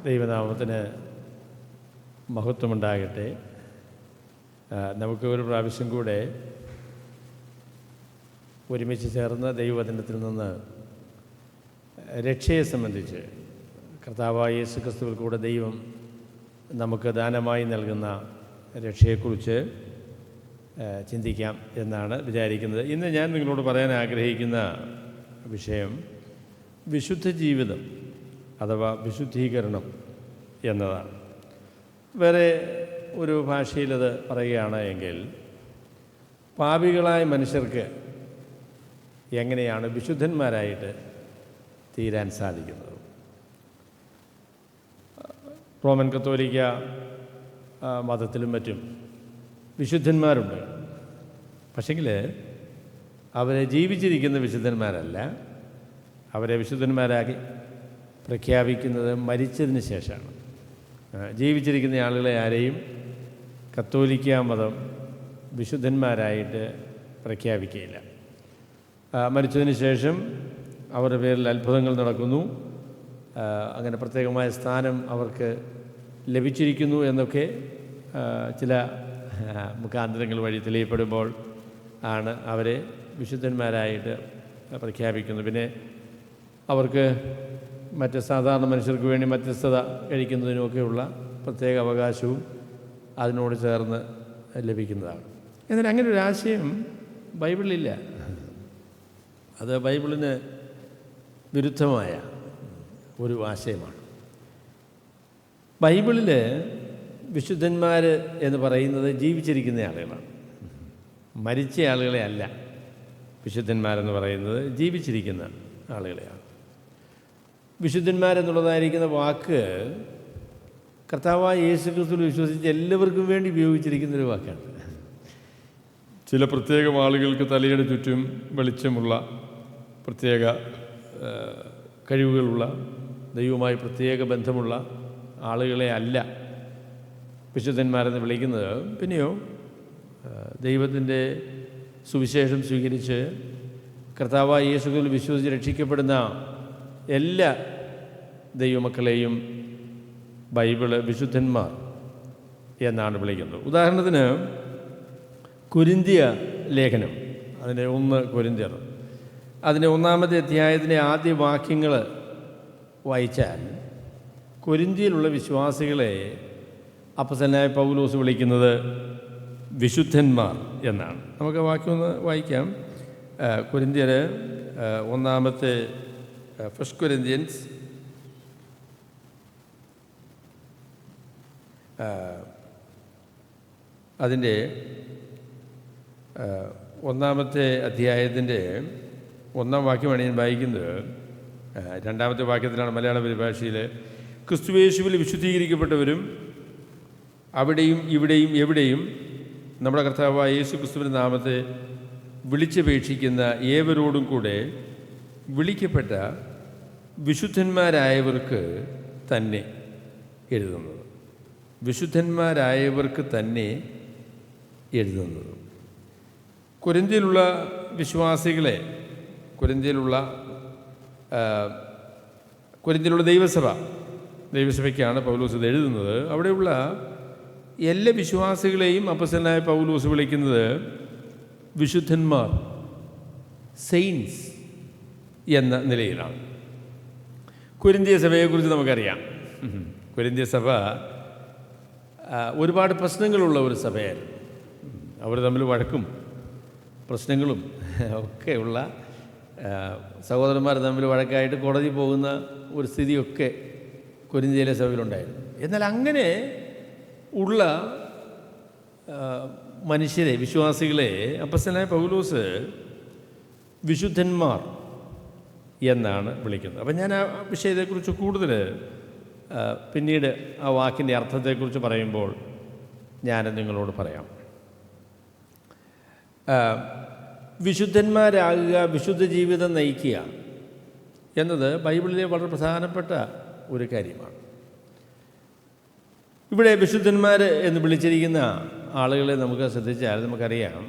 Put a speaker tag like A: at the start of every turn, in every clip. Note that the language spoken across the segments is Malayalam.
A: ദൈവനാമത്തിന് മഹത്വമുണ്ടാകട്ടെ. നമുക്ക് ഒരു പ്രാവശ്യം കൂടെ ഒരുമിച്ച് ചേർന്ന് ദൈവവചനത്തിൽ നിന്ന് രക്ഷയെ സംബന്ധിച്ച് കർത്താവായ യേശു ക്രിസ്തുവിൽ കൂടെ ദൈവം നമുക്ക് ദാനമായി നൽകുന്ന രക്ഷയെക്കുറിച്ച് ചിന്തിക്കാം എന്നാണ് വിചാരിക്കുന്നത്. ഇന്ന് ഞാൻ നിങ്ങളോട് പറയാൻ ആഗ്രഹിക്കുന്ന വിഷയം വിശുദ്ധ ജീവിതം അഥവാ വിശുദ്ധീകരണം എന്നതാണ്. വേറെ ഒരു ഭാഷയിലത് പറയുകയാണ് എങ്കിൽ പാപികളായ മനുഷ്യർക്ക് എങ്ങനെയാണ് വിശുദ്ധന്മാരായിട്ട് തീരാൻ സാധിക്കുന്നത്. റോമൻ കത്തോലിക്ക മതത്തിലും മറ്റും വിശുദ്ധന്മാരുണ്ട്. പക്ഷെങ്കിൽ അവരെ ജീവിച്ചിരിക്കുന്ന വിശുദ്ധന്മാരല്ല. അവരെ വിശുദ്ധന്മാരാക്കി പ്രഖ്യാപിക്കുന്നത് മരിച്ചതിന് ശേഷമാണ്. ജീവിച്ചിരിക്കുന്ന ആളുകളെ ആരെയും കത്തോലിക്ക മതം വിശുദ്ധന്മാരായിട്ട് പ്രഖ്യാപിക്കുകയില്ല. മരിച്ചതിന് ശേഷം അവരുടെ പേരിൽ അത്ഭുതങ്ങൾ നടക്കുന്നു, അങ്ങനെ പ്രത്യേകമായ സ്ഥാനം അവർക്ക് ലഭിച്ചിരിക്കുന്നു എന്നൊക്കെ ചില മുഖാന്തരങ്ങൾ വഴി തെളിയപ്പെടുമ്പോൾ ആണ് അവരെ വിശുദ്ധന്മാരായിട്ട് പ്രഖ്യാപിക്കുന്നത്. പിന്നെ അവർക്ക് മറ്റ് സാധാരണ മനുഷ്യർക്ക് വേണ്ടി മധ്യസ്ഥത കഴിക്കുന്നതിനുമൊക്കെയുള്ള പ്രത്യേക അവകാശവും അതിനോട് ചേർന്ന് ലഭിക്കുന്നതാണ്. എന്നാൽ അങ്ങനെ ഒരു ആശയം ബൈബിളിലില്ല. അത് ബൈബിളിന് വിരുദ്ധമായ ഒരു ആശയമാണ്. ബൈബിളിൽ വിശുദ്ധന്മാർ എന്ന് പറയുന്നത് ജീവിച്ചിരിക്കുന്ന ആളുകളാണ്, മരിച്ച ആളുകളെ അല്ല. വിശുദ്ധന്മാരെന്ന് പറയുന്നത് ജീവിച്ചിരിക്കുന്ന ആളുകളെയാണ്. വിശുദ്ധന്മാരെന്നുള്ളതായിരിക്കുന്ന വാക്ക് കർത്താവായ യേശു ക്രിസ്തുവിൽ വിശ്വസിച്ച് എല്ലാവർക്കും വേണ്ടി ഉപയോഗിച്ചിരിക്കുന്നൊരു വാക്കാണ്. ചില പ്രത്യേക ആളുകൾക്ക് തലയുടെ ചുറ്റും വെളിച്ചമുള്ള പ്രത്യേക കഴിവുകളുള്ള ദൈവവുമായി പ്രത്യേക ബന്ധമുള്ള ആളുകളെ അല്ല വിശുദ്ധന്മാരെന്ന് വിളിക്കുന്നത്. പിന്നെയോ ദൈവത്തിൻ്റെ സുവിശേഷം സ്വീകരിച്ച് കർത്താവായ യേശു ക്രിസ്തുവിൽ വിശ്വസിച്ച് രക്ഷിക്കപ്പെടുന്ന എല്ലാ ദൈവമക്കളെയും ബൈബിള് വിശുദ്ധന്മാർ എന്നാണ് വിളിക്കുന്നത്. ഉദാഹരണത്തിന് കൊരിന്ത്യ ലേഖനം, അതിൻ്റെ 1 കൊരിന്ത്യർ, അതിൻ്റെ 1-ാമത്തെ അധ്യായത്തിൻ്റെ ആദ്യ വാക്യങ്ങൾ വായിച്ചാൽ കൊരിന്ത്യയിലുള്ള വിശ്വാസികളെ അപ്പോസ്തലനായ പൗലോസ് വിളിക്കുന്നത് വിശുദ്ധന്മാർ എന്നാണ്. നമുക്ക് വാക്യം ഒന്ന് വായിക്കാം. കൊരിന്ത്യർ 1-ാമത്തെ 1 കൊരിന്ത്യൻസ് അതിൻ്റെ 1-ാമത്തെ അധ്യായത്തിൻ്റെ 1-ാം വാക്യമാണ് ഞാൻ വായിക്കുന്നത്. 2-ാമത്തെ വാക്യത്തിലാണ് മലയാള പരിഭാഷയിൽ. ക്രിസ്തുയേശുവിൽ വിശുദ്ധീകരിക്കപ്പെട്ടവരും അവിടെയും ഇവിടെയും എവിടെയും നമ്മുടെ കർത്താവായ യേശു ക്രിസ്തുവിൻ്റെ നാമത്തെ വിളിച്ചപേക്ഷിക്കുന്ന ഏവരോടും കൂടെ വിളിക്കപ്പെട്ട വിശുദ്ധന്മാരായവർക്ക് തന്നെ എഴുതുന്നത്. വിശുദ്ധന്മാരായവർക്ക് തന്നെ എഴുതുന്നത്. കൊരിന്ത്യയിലുള്ള വിശ്വാസികളെ, കൊരിന്ത്യയിലുള്ള ദൈവസഭയ്ക്കാണ് പൗലോസ് ഇത് എഴുതുന്നത്. അവിടെയുള്ള എല്ലാ വിശ്വാസികളെയും അപ്പോസ്തലനായ പൗലോസ് വിളിക്കുന്നത് വിശുദ്ധന്മാർ, സെയിൻസ് എന്ന നിലയിലാണ്. കൊരിന്ത്യ സഭയെക്കുറിച്ച് നമുക്കറിയാം. കൊരിന്ത്യ സഭ ഒരുപാട് പ്രശ്നങ്ങളുള്ള ഒരു സഭയായിരുന്നു. അവർ തമ്മിൽ വഴക്കും പ്രശ്നങ്ങളും ഒക്കെയുള്ള, സഹോദരന്മാർ തമ്മിൽ വഴക്കായിട്ട് കോടതി പോകുന്ന ഒരു സ്ഥിതിയൊക്കെ കൊരിന്ത്യയിലെ സഭയിലുണ്ടായിരുന്നു. എന്നാൽ അങ്ങനെ ഉള്ള മനുഷ്യരെ, വിശ്വാസികളെ അപ്പോസ്തലനായ പൗലോസ് വിശുദ്ധന്മാർ എന്നാണ് വിളിക്കുന്നത്. അപ്പം ഞാൻ ആ വിഷയത്തെക്കുറിച്ച് കൂടുതൽ പിന്നീട് ആ വാക്കിൻ്റെ അർത്ഥത്തെക്കുറിച്ച് പറയുമ്പോൾ ഞാൻ നിങ്ങളോട് പറയാം. വിശുദ്ധന്മാരാകുക, വിശുദ്ധ ജീവിതം നയിക്കുക എന്നത് ബൈബിളിലെ വളരെ പ്രധാനപ്പെട്ട ഒരു കാര്യമാണ്. ഇവിടെ വിശുദ്ധന്മാർ എന്ന് വിളിച്ചിരിക്കുന്ന ആളുകളെ നമുക്ക് ശ്രദ്ധിച്ചാൽ നമുക്കറിയാം,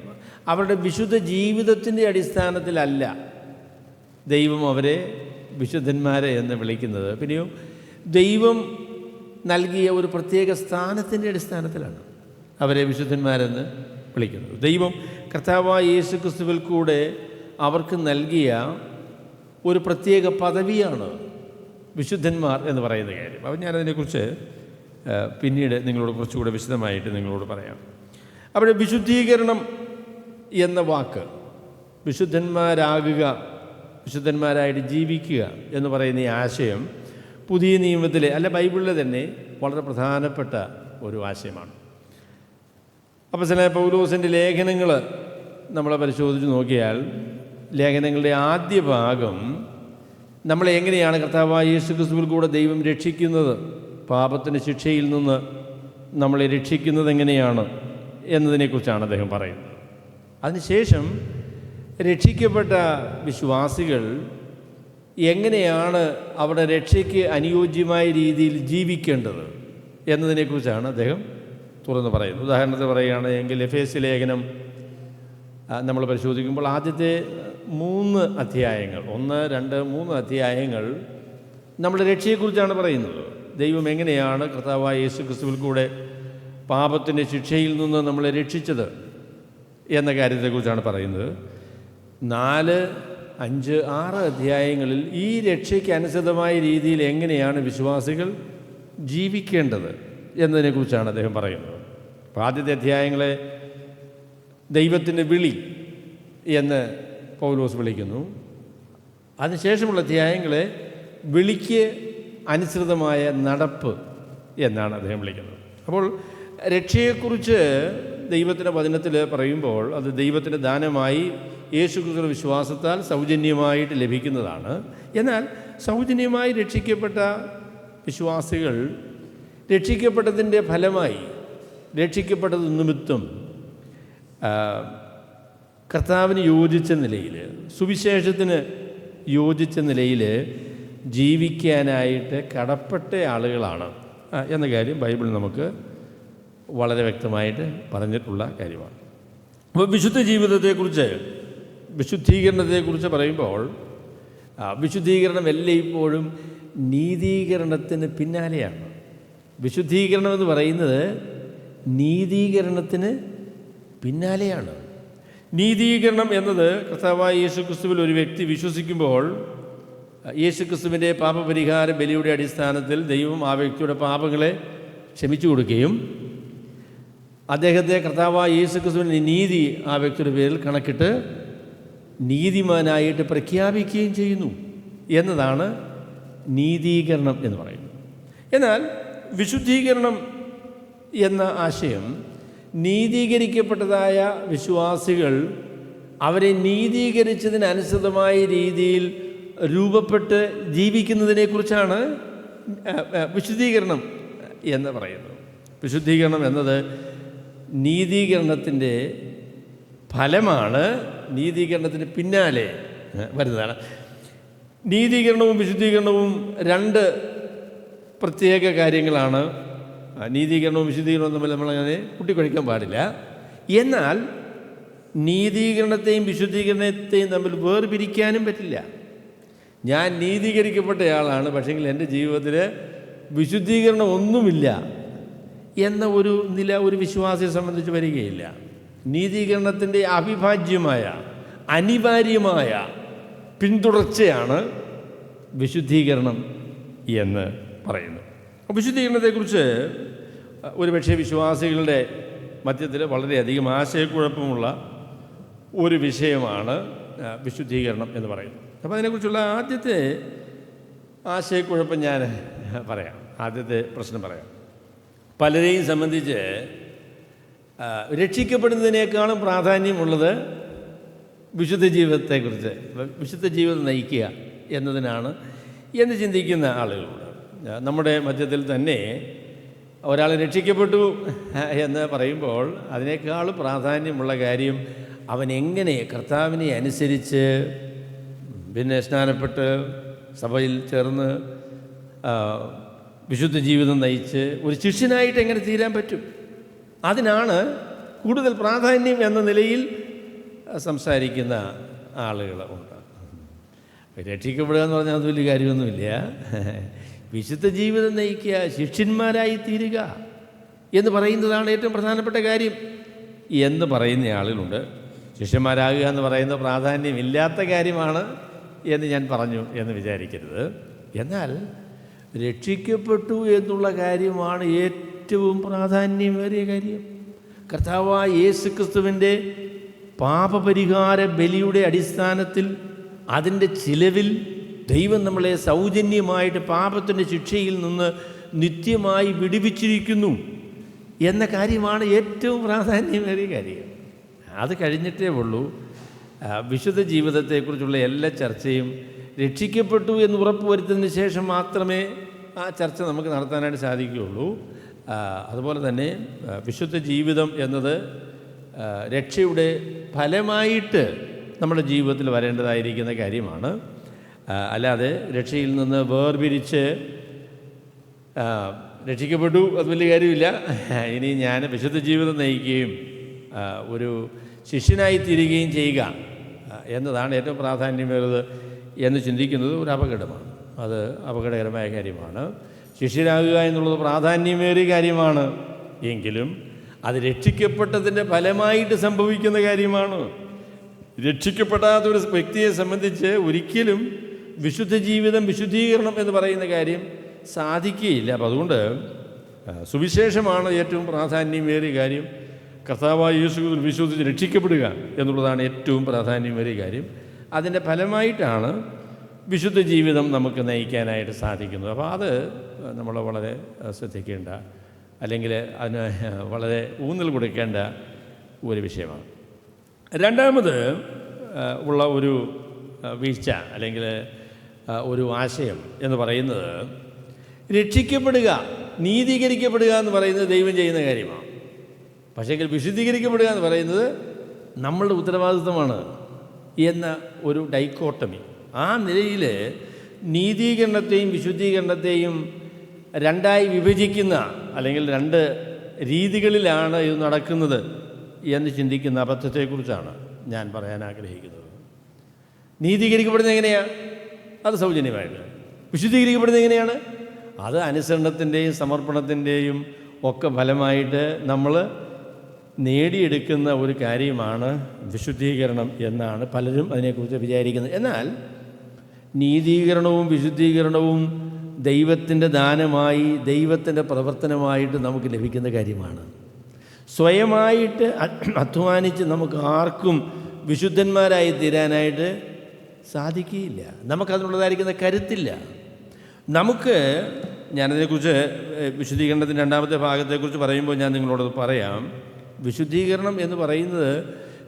A: അവരുടെ വിശുദ്ധ ജീവിതത്തിൻ്റെ അടിസ്ഥാനത്തിലല്ല ദൈവം അവരെ വിശുദ്ധന്മാരെ എന്ന് വിളിക്കുന്നത്. പിന്നെയോ ദൈവം നൽകിയ ഒരു പ്രത്യേക സ്ഥാനത്തിൻ്റെ അടിസ്ഥാനത്തിലാണ് അവരെ വിശുദ്ധന്മാരെന്ന് വിളിക്കുന്നത്. ദൈവം കർത്താവായ യേശു ക്രിസ്തുവിൽ കൂടെ അവർക്ക് നൽകിയ ഒരു പ്രത്യേക പദവിയാണ് വിശുദ്ധന്മാർ എന്ന് പറയുന്ന കാര്യം. അപ്പം ഞാനതിനെക്കുറിച്ച് പിന്നീട് നിങ്ങളോട് കുറച്ചുകൂടെ വിശദമായിട്ട് നിങ്ങളോട് പറയാം. അവിടെ വിശുദ്ധീകരണം എന്ന വാക്ക്, വിശുദ്ധന്മാരാകുക, വിശുദ്ധന്മാരായിട്ട് ജീവിക്കുക എന്ന് പറയുന്ന ഈ ആശയം പുതിയ നിയമത്തിലെ ബൈബിളിലെ തന്നെ വളരെ പ്രധാനപ്പെട്ട ഒരു ആശയമാണ്. അപ്പോസ്തലനായ പൗലോസിൻ്റെ ലേഖനങ്ങൾ നമ്മൾ പരിശോധിച്ച് നോക്കിയാൽ ലേഖനങ്ങളുടെ ആദ്യ ഭാഗം നമ്മളെ എങ്ങനെയാണ് കർത്താവായ യേശു ക്രിസ്തുവിൽ കൂടെ ദൈവം രക്ഷിക്കുന്നത്, പാപത്തിൻ്റെ ശിക്ഷയിൽ നിന്ന് നമ്മളെ രക്ഷിക്കുന്നത് എങ്ങനെയാണ് എന്നതിനെക്കുറിച്ചാണ് അദ്ദേഹം പറയുന്നത്. അതിനുശേഷം രക്ഷിക്കപ്പെട്ട വിശ്വാസികൾ എങ്ങനെയാണ് അവരുടെ രക്ഷയ്ക്ക് അനുയോജ്യമായ രീതിയിൽ ജീവിക്കേണ്ടത് എന്നതിനെക്കുറിച്ചാണ് അദ്ദേഹം തുറന്ന് പറയുന്നത്. ഉദാഹരണത്തിന് പറയുകയാണെങ്കിൽ എഫേസ്യ ലേഖനം നമ്മൾ പരിശോധിക്കുമ്പോൾ ആദ്യത്തെ 3 അധ്യായങ്ങൾ, 1, 2, 3 അധ്യായങ്ങൾ നമ്മുടെ രക്ഷയെക്കുറിച്ചാണ് പറയുന്നത്. ദൈവം എങ്ങനെയാണ് കർത്താവായ യേശു ക്രിസ്തുവിൽ കൂടെ പാപത്തിൻ്റെ ശിക്ഷയിൽ നിന്ന് നമ്മളെ രക്ഷിച്ചത് എന്ന കാര്യത്തെക്കുറിച്ചാണ് പറയുന്നത്. 4, 5, 6 അധ്യായങ്ങളിൽ ഈ രക്ഷയ്ക്ക് അനുസൃതമായ രീതിയിൽ എങ്ങനെയാണ് വിശ്വാസികൾ ജീവിക്കേണ്ടത് എന്നതിനെക്കുറിച്ചാണ് അദ്ദേഹം പറയുന്നത്. അപ്പോൾ ആദ്യത്തെ അധ്യായങ്ങളെ ദൈവത്തിൻ്റെ വിളി എന്ന് പൗലോസ് വിളിക്കുന്നു. അതിനുശേഷമുള്ള അധ്യായങ്ങളെ വിളിക്ക് അനുസൃതമായ നടപ്പ് എന്നാണ് അദ്ദേഹം വിളിക്കുന്നത്. അപ്പോൾ രക്ഷയെക്കുറിച്ച് ദൈവത്തിൻ്റെ വചനത്തിൽ പറയുമ്പോൾ അത് ദൈവത്തിൻ്റെ ദാനമായി യേശുക്രിസ്തുവിന്റെ വിശ്വാസത്താൽ സൗജന്യമായിട്ട് ലഭിക്കുന്നതാണ്. എന്നാൽ സൗജന്യമായി രക്ഷിക്കപ്പെട്ട വിശ്വാസികൾ രക്ഷിക്കപ്പെട്ടതിൻ്റെ ഫലമായി, രക്ഷിക്കപ്പെട്ടത് നിമിത്തം കർത്താവിന് യോജിച്ച നിലയിൽ, സുവിശേഷത്തിന് യോജിച്ച നിലയിൽ ജീവിക്കാനായിട്ട് കടപ്പെട്ട ആളുകളാണ് എന്ന കാര്യം ബൈബിൾ നമുക്ക് വളരെ വ്യക്തമായിട്ട് പറഞ്ഞിട്ടുള്ള കാര്യമാണ്. അപ്പോൾ വിശുദ്ധ ജീവിതത്തെക്കുറിച്ച്, വിശുദ്ധീകരണത്തെക്കുറിച്ച് പറയുമ്പോൾ വിശുദ്ധീകരണം എല്ലായ്പ്പോഴും നീതീകരണത്തിന് പിന്നാലെയാണ്. വിശുദ്ധീകരണം എന്ന് പറയുന്നത് നീതീകരണത്തിന് പിന്നാലെയാണ്. നീതീകരണം എന്നത് കർത്താവായ യേശു ക്രിസ്തുവിൽ ഒരു വ്യക്തി വിശ്വസിക്കുമ്പോൾ യേശു ക്രിസ്തുവിൻ്റെ പാപപരിഹാര ബലിയുടെ അടിസ്ഥാനത്തിൽ ദൈവം ആ വ്യക്തിയുടെ പാപങ്ങളെ ക്ഷമിച്ചു കൊടുക്കുകയും അദ്ദേഹത്തെ കർത്താവായ യേശു ക്രിസ്തുവിൻ്റെ നീതി ആ വ്യക്തിയുടെ പേരിൽ കണക്കിട്ട് നീതിമാനായിട്ട് പ്രഖ്യാപിക്കുകയും ചെയ്യുന്നു എന്നതാണ് നീതീകരണം എന്ന് പറയുന്നത്. എന്നാൽ വിശുദ്ധീകരണം എന്ന ആശയം നീതീകരിക്കപ്പെട്ടതായ വിശ്വാസികൾ അവരെ നീതീകരിച്ചതിനനുസൃതമായ രീതിയിൽ രൂപപ്പെട്ട് ജീവിക്കുന്നതിനെക്കുറിച്ചാണ് വിശുദ്ധീകരണം എന്ന് പറയുന്നത്. വിശുദ്ധീകരണം എന്നത് നീതീകരണത്തിൻ്റെ ഫലമാണ്, നീതീകരണത്തിന് പിന്നാലെ വരുന്നതാണ്. നീതീകരണവും വിശുദ്ധീകരണവും 2 പ്രത്യേക കാര്യങ്ങളാണ്. നീതീകരണവും വിശുദ്ധീകരണവും തമ്മിൽ നമ്മളങ്ങനെ കൂട്ടിക്കുഴയ്ക്കാൻ പാടില്ല. എന്നാൽ നീതീകരണത്തെയും വിശുദ്ധീകരണത്തെയും തമ്മിൽ വേർപിരിക്കാനും പറ്റില്ല. ഞാൻ നീതീകരിക്കപ്പെട്ടയാളാണ്, പക്ഷേങ്കിൽ എൻ്റെ ജീവിതത്തിൽ വിശുദ്ധീകരണം ഒന്നുമില്ല എന്ന ഒരു നില ഒരു വിശ്വാസിയെ സംബന്ധിച്ച് വരികയില്ല. നീതീകരണത്തിൻ്റെ അവിഭാജ്യമായ, അനിവാര്യമായ പിന്തുടർച്ചയാണ് വിശുദ്ധീകരണം എന്ന് പറയുന്നത്. വിശുദ്ധീകരണത്തെക്കുറിച്ച് ഒരുപക്ഷെ വിശ്വാസികളുടെ മധ്യത്തിൽ വളരെയധികം ആശയക്കുഴപ്പമുള്ള ഒരു വിഷയമാണ് വിശുദ്ധീകരണം എന്ന് പറയുന്നത്. അപ്പോൾ അതിനെക്കുറിച്ചുള്ള ആദ്യത്തെ ആശയക്കുഴപ്പം ഞാൻ പറയാം, ആദ്യത്തെ പ്രശ്നം പറയാം. പലരെയും സംബന്ധിച്ച് രക്ഷിക്കപ്പെടുന്നതിനേക്കാളും പ്രാധാന്യമുള്ളത് വിശുദ്ധ ജീവിതത്തെക്കുറിച്ച്, വിശുദ്ധ ജീവിതം നയിക്കുക എന്നതിനാണ് എന്ന് ചിന്തിക്കുന്ന ആളുകളുണ്ട്. നമ്മുടെ മധ്യത്തിൽ തന്നെ ഒരാൾ രക്ഷിക്കപ്പെട്ടു എന്ന് പറയുമ്പോൾ അതിനേക്കാൾ പ്രാധാന്യമുള്ള കാര്യം അവൻ എങ്ങനെ കർത്താവിനെ അനുസരിച്ച് പിന്നെ സ്നാനപ്പെട്ട് സഭയിൽ ചേർന്ന് വിശുദ്ധ ജീവിതം നയിച്ച് ഒരു ശിഷ്യനായിട്ട് എങ്ങനെ തീരാൻ പറ്റും, അതിനാണ് കൂടുതൽ പ്രാധാന്യം എന്ന നിലയിൽ സംസാരിക്കുന്ന ആളുകൾ ഉണ്ട്. രക്ഷിക്കപ്പെടുക എന്ന് പറഞ്ഞാൽ അത് വലിയ കാര്യമൊന്നുമില്ല. വിശുദ്ധ ജീവിതം നയിക്കുക, ശിഷ്യന്മാരായി തീരുക എന്ന് പറയുന്നതാണ് ഏറ്റവും പ്രധാനപ്പെട്ട കാര്യം എന്ന് പറയുന്ന ആളുകളുണ്ട്. ശിഷ്യന്മാരാകുക എന്ന് പറയുന്ന പ്രാധാന്യമില്ലാത്ത കാര്യമാണ് എന്ന് ഞാൻ പറഞ്ഞു എന്ന് വിചാരിക്കരുത്. എന്നാൽ രക്ഷിക്കപ്പെട്ടു എന്നുള്ള കാര്യമാണ് ഏറ്റവും പ്രാധാന്യമേറിയ കാര്യം. കർത്താവായ യേശു ക്രിസ്തുവിൻ്റെ പാപപരിഹാര ബലിയുടെ അടിസ്ഥാനത്തിൽ, അതിൻ്റെ ചിലവിൽ ദൈവം നമ്മളെ സൗജന്യമായിട്ട് പാപത്തിൻ്റെ ശിക്ഷയിൽ നിന്ന് നിത്യമായി വിടുവിച്ചിരിക്കുന്നു എന്ന കാര്യമാണ് ഏറ്റവും പ്രാധാന്യമേറിയ കാര്യം. അത് കഴിഞ്ഞിട്ടേ ഉള്ളൂ വിശുദ്ധ ജീവിതത്തെക്കുറിച്ചുള്ള എല്ലാ ചർച്ചയും. രക്ഷിക്കപ്പെട്ടു എന്ന് ഉറപ്പുവരുത്തുന്നതിന് ശേഷം മാത്രമേ ആ ചർച്ച നമുക്ക് നടത്താനായിട്ട് സാധിക്കുകയുള്ളൂ. അതുപോലെ തന്നെ വിശുദ്ധ ജീവിതം എന്നത് രക്ഷയുടെ ഫലമായിട്ട് നമ്മുടെ ജീവിതത്തിൽ വരേണ്ടതായിരിക്കുന്ന കാര്യമാണ്. അല്ലാതെ രക്ഷയിൽ നിന്ന് വേർപിരിച്ച് രക്ഷിക്കപ്പെട്ടു അത് വലിയ കാര്യമില്ല, ഇനി ഞാൻ വിശുദ്ധ ജീവിതം നയിക്കുകയും ഒരു ശിഷ്യനായി തീരുകയും ചെയ്യുക എന്നതാണ് ഏറ്റവും പ്രാധാന്യമേറിയത് എന്ന് ചിന്തിക്കുന്നത് ഒരു അപകടമാണ്. അത് അപകടകരമായ കാര്യമാണ്. ശിഷ്യനാകുക എന്നുള്ളത് പ്രാധാന്യമേറിയ കാര്യമാണ്, എങ്കിലും അത് രക്ഷിക്കപ്പെട്ടതിൻ്റെ ഫലമായിട്ട് സംഭവിക്കുന്ന കാര്യമാണ്. രക്ഷിക്കപ്പെടാത്ത ഒരു വ്യക്തിയെ സംബന്ധിച്ച് ഒരിക്കലും വിശുദ്ധ ജീവിതം, വിശുദ്ധീകരണം എന്ന് പറയുന്ന കാര്യം സാധിക്കുകയില്ല. അപ്പം അതുകൊണ്ട് സുവിശേഷമാണ് ഏറ്റവും പ്രാധാന്യമേറിയ കാര്യം. കർത്താവായ യേശു വിശ്വസിച്ച് രക്ഷിക്കപ്പെടുക എന്നുള്ളതാണ് ഏറ്റവും പ്രാധാന്യമേറിയ കാര്യം. അതിൻ്റെ ഫലമായിട്ടാണ് വിശുദ്ധ ജീവിതം നമുക്ക് നയിക്കാനായിട്ട് സാധിക്കുന്നത്. അപ്പോൾ അത് നമ്മൾ വളരെ ശ്രദ്ധിക്കേണ്ട, അല്ലെങ്കിൽ അതിന് വളരെ ഊന്നൽ കൊടുക്കേണ്ട ഒരു വിഷയമാണ്. രണ്ടാമത് ഉള്ള ഒരു വീഴ്ച അല്ലെങ്കിൽ ഒരു ആശയം എന്ന് പറയുന്നത്, രക്ഷിക്കപ്പെടുക, നീതീകരിക്കപ്പെടുക എന്ന് പറയുന്നത് ദൈവം ചെയ്യുന്ന കാര്യമാണ്. പക്ഷേങ്കിൽ വിശുദ്ധീകരിക്കപ്പെടുക എന്ന് പറയുന്നത് നമ്മളുടെ ഉത്തരവാദിത്വമാണ് എന്ന ഒരു ഡൈക്കോട്ടമി. ആ നിലയിൽ നീതീകരണത്തെയും വിശുദ്ധീകരണത്തെയും രണ്ടായി വിഭജിക്കുന്ന, അല്ലെങ്കിൽ രണ്ട് രീതികളിലാണ് ഇത് നടക്കുന്നത് എന്ന് ചിന്തിക്കുന്ന അബദ്ധത്തെക്കുറിച്ചാണ് ഞാൻ പറയാൻ ആഗ്രഹിക്കുന്നത്. നീതീകരിക്കപ്പെടുന്നത് എങ്ങനെയാണ്? അത് സൗജന്യമായിട്ട്. വിശുദ്ധീകരിക്കപ്പെടുന്നത് എങ്ങനെയാണ്? അത് അനുസരണത്തിൻ്റെയും സമർപ്പണത്തിൻ്റെയും ഒക്കെ ഫലമായിട്ട് നമ്മൾ നേടിയെടുക്കുന്ന ഒരു കാര്യമാണ് വിശുദ്ധീകരണം എന്നാണ് പലരും അതിനെക്കുറിച്ച് വിചാരിക്കുന്നത്. എന്നാൽ നീതീകരണവും വിശുദ്ധീകരണവും ദൈവത്തിൻ്റെ ദാനമായി, ദൈവത്തിൻ്റെ പ്രവർത്തനമായിട്ട് നമുക്ക് ലഭിക്കുന്ന കാര്യമാണ്. സ്വയമായിട്ട് അധ്വാനിച്ച് നമുക്ക് ആർക്കും വിശുദ്ധന്മാരായി തീരാനായിട്ട് സാധിക്കുകയില്ല. നമുക്കതിനുള്ളതായിരിക്കുന്ന കരുത്തില്ല. നമുക്ക്, ഞാനതിനെക്കുറിച്ച് വിശുദ്ധീകരണത്തിൻ്റെ രണ്ടാമത്തെ ഭാഗത്തെക്കുറിച്ച് പറയുമ്പോൾ ഞാൻ നിങ്ങളോട് പറയാം. വിശുദ്ധീകരണം എന്ന് പറയുന്നത്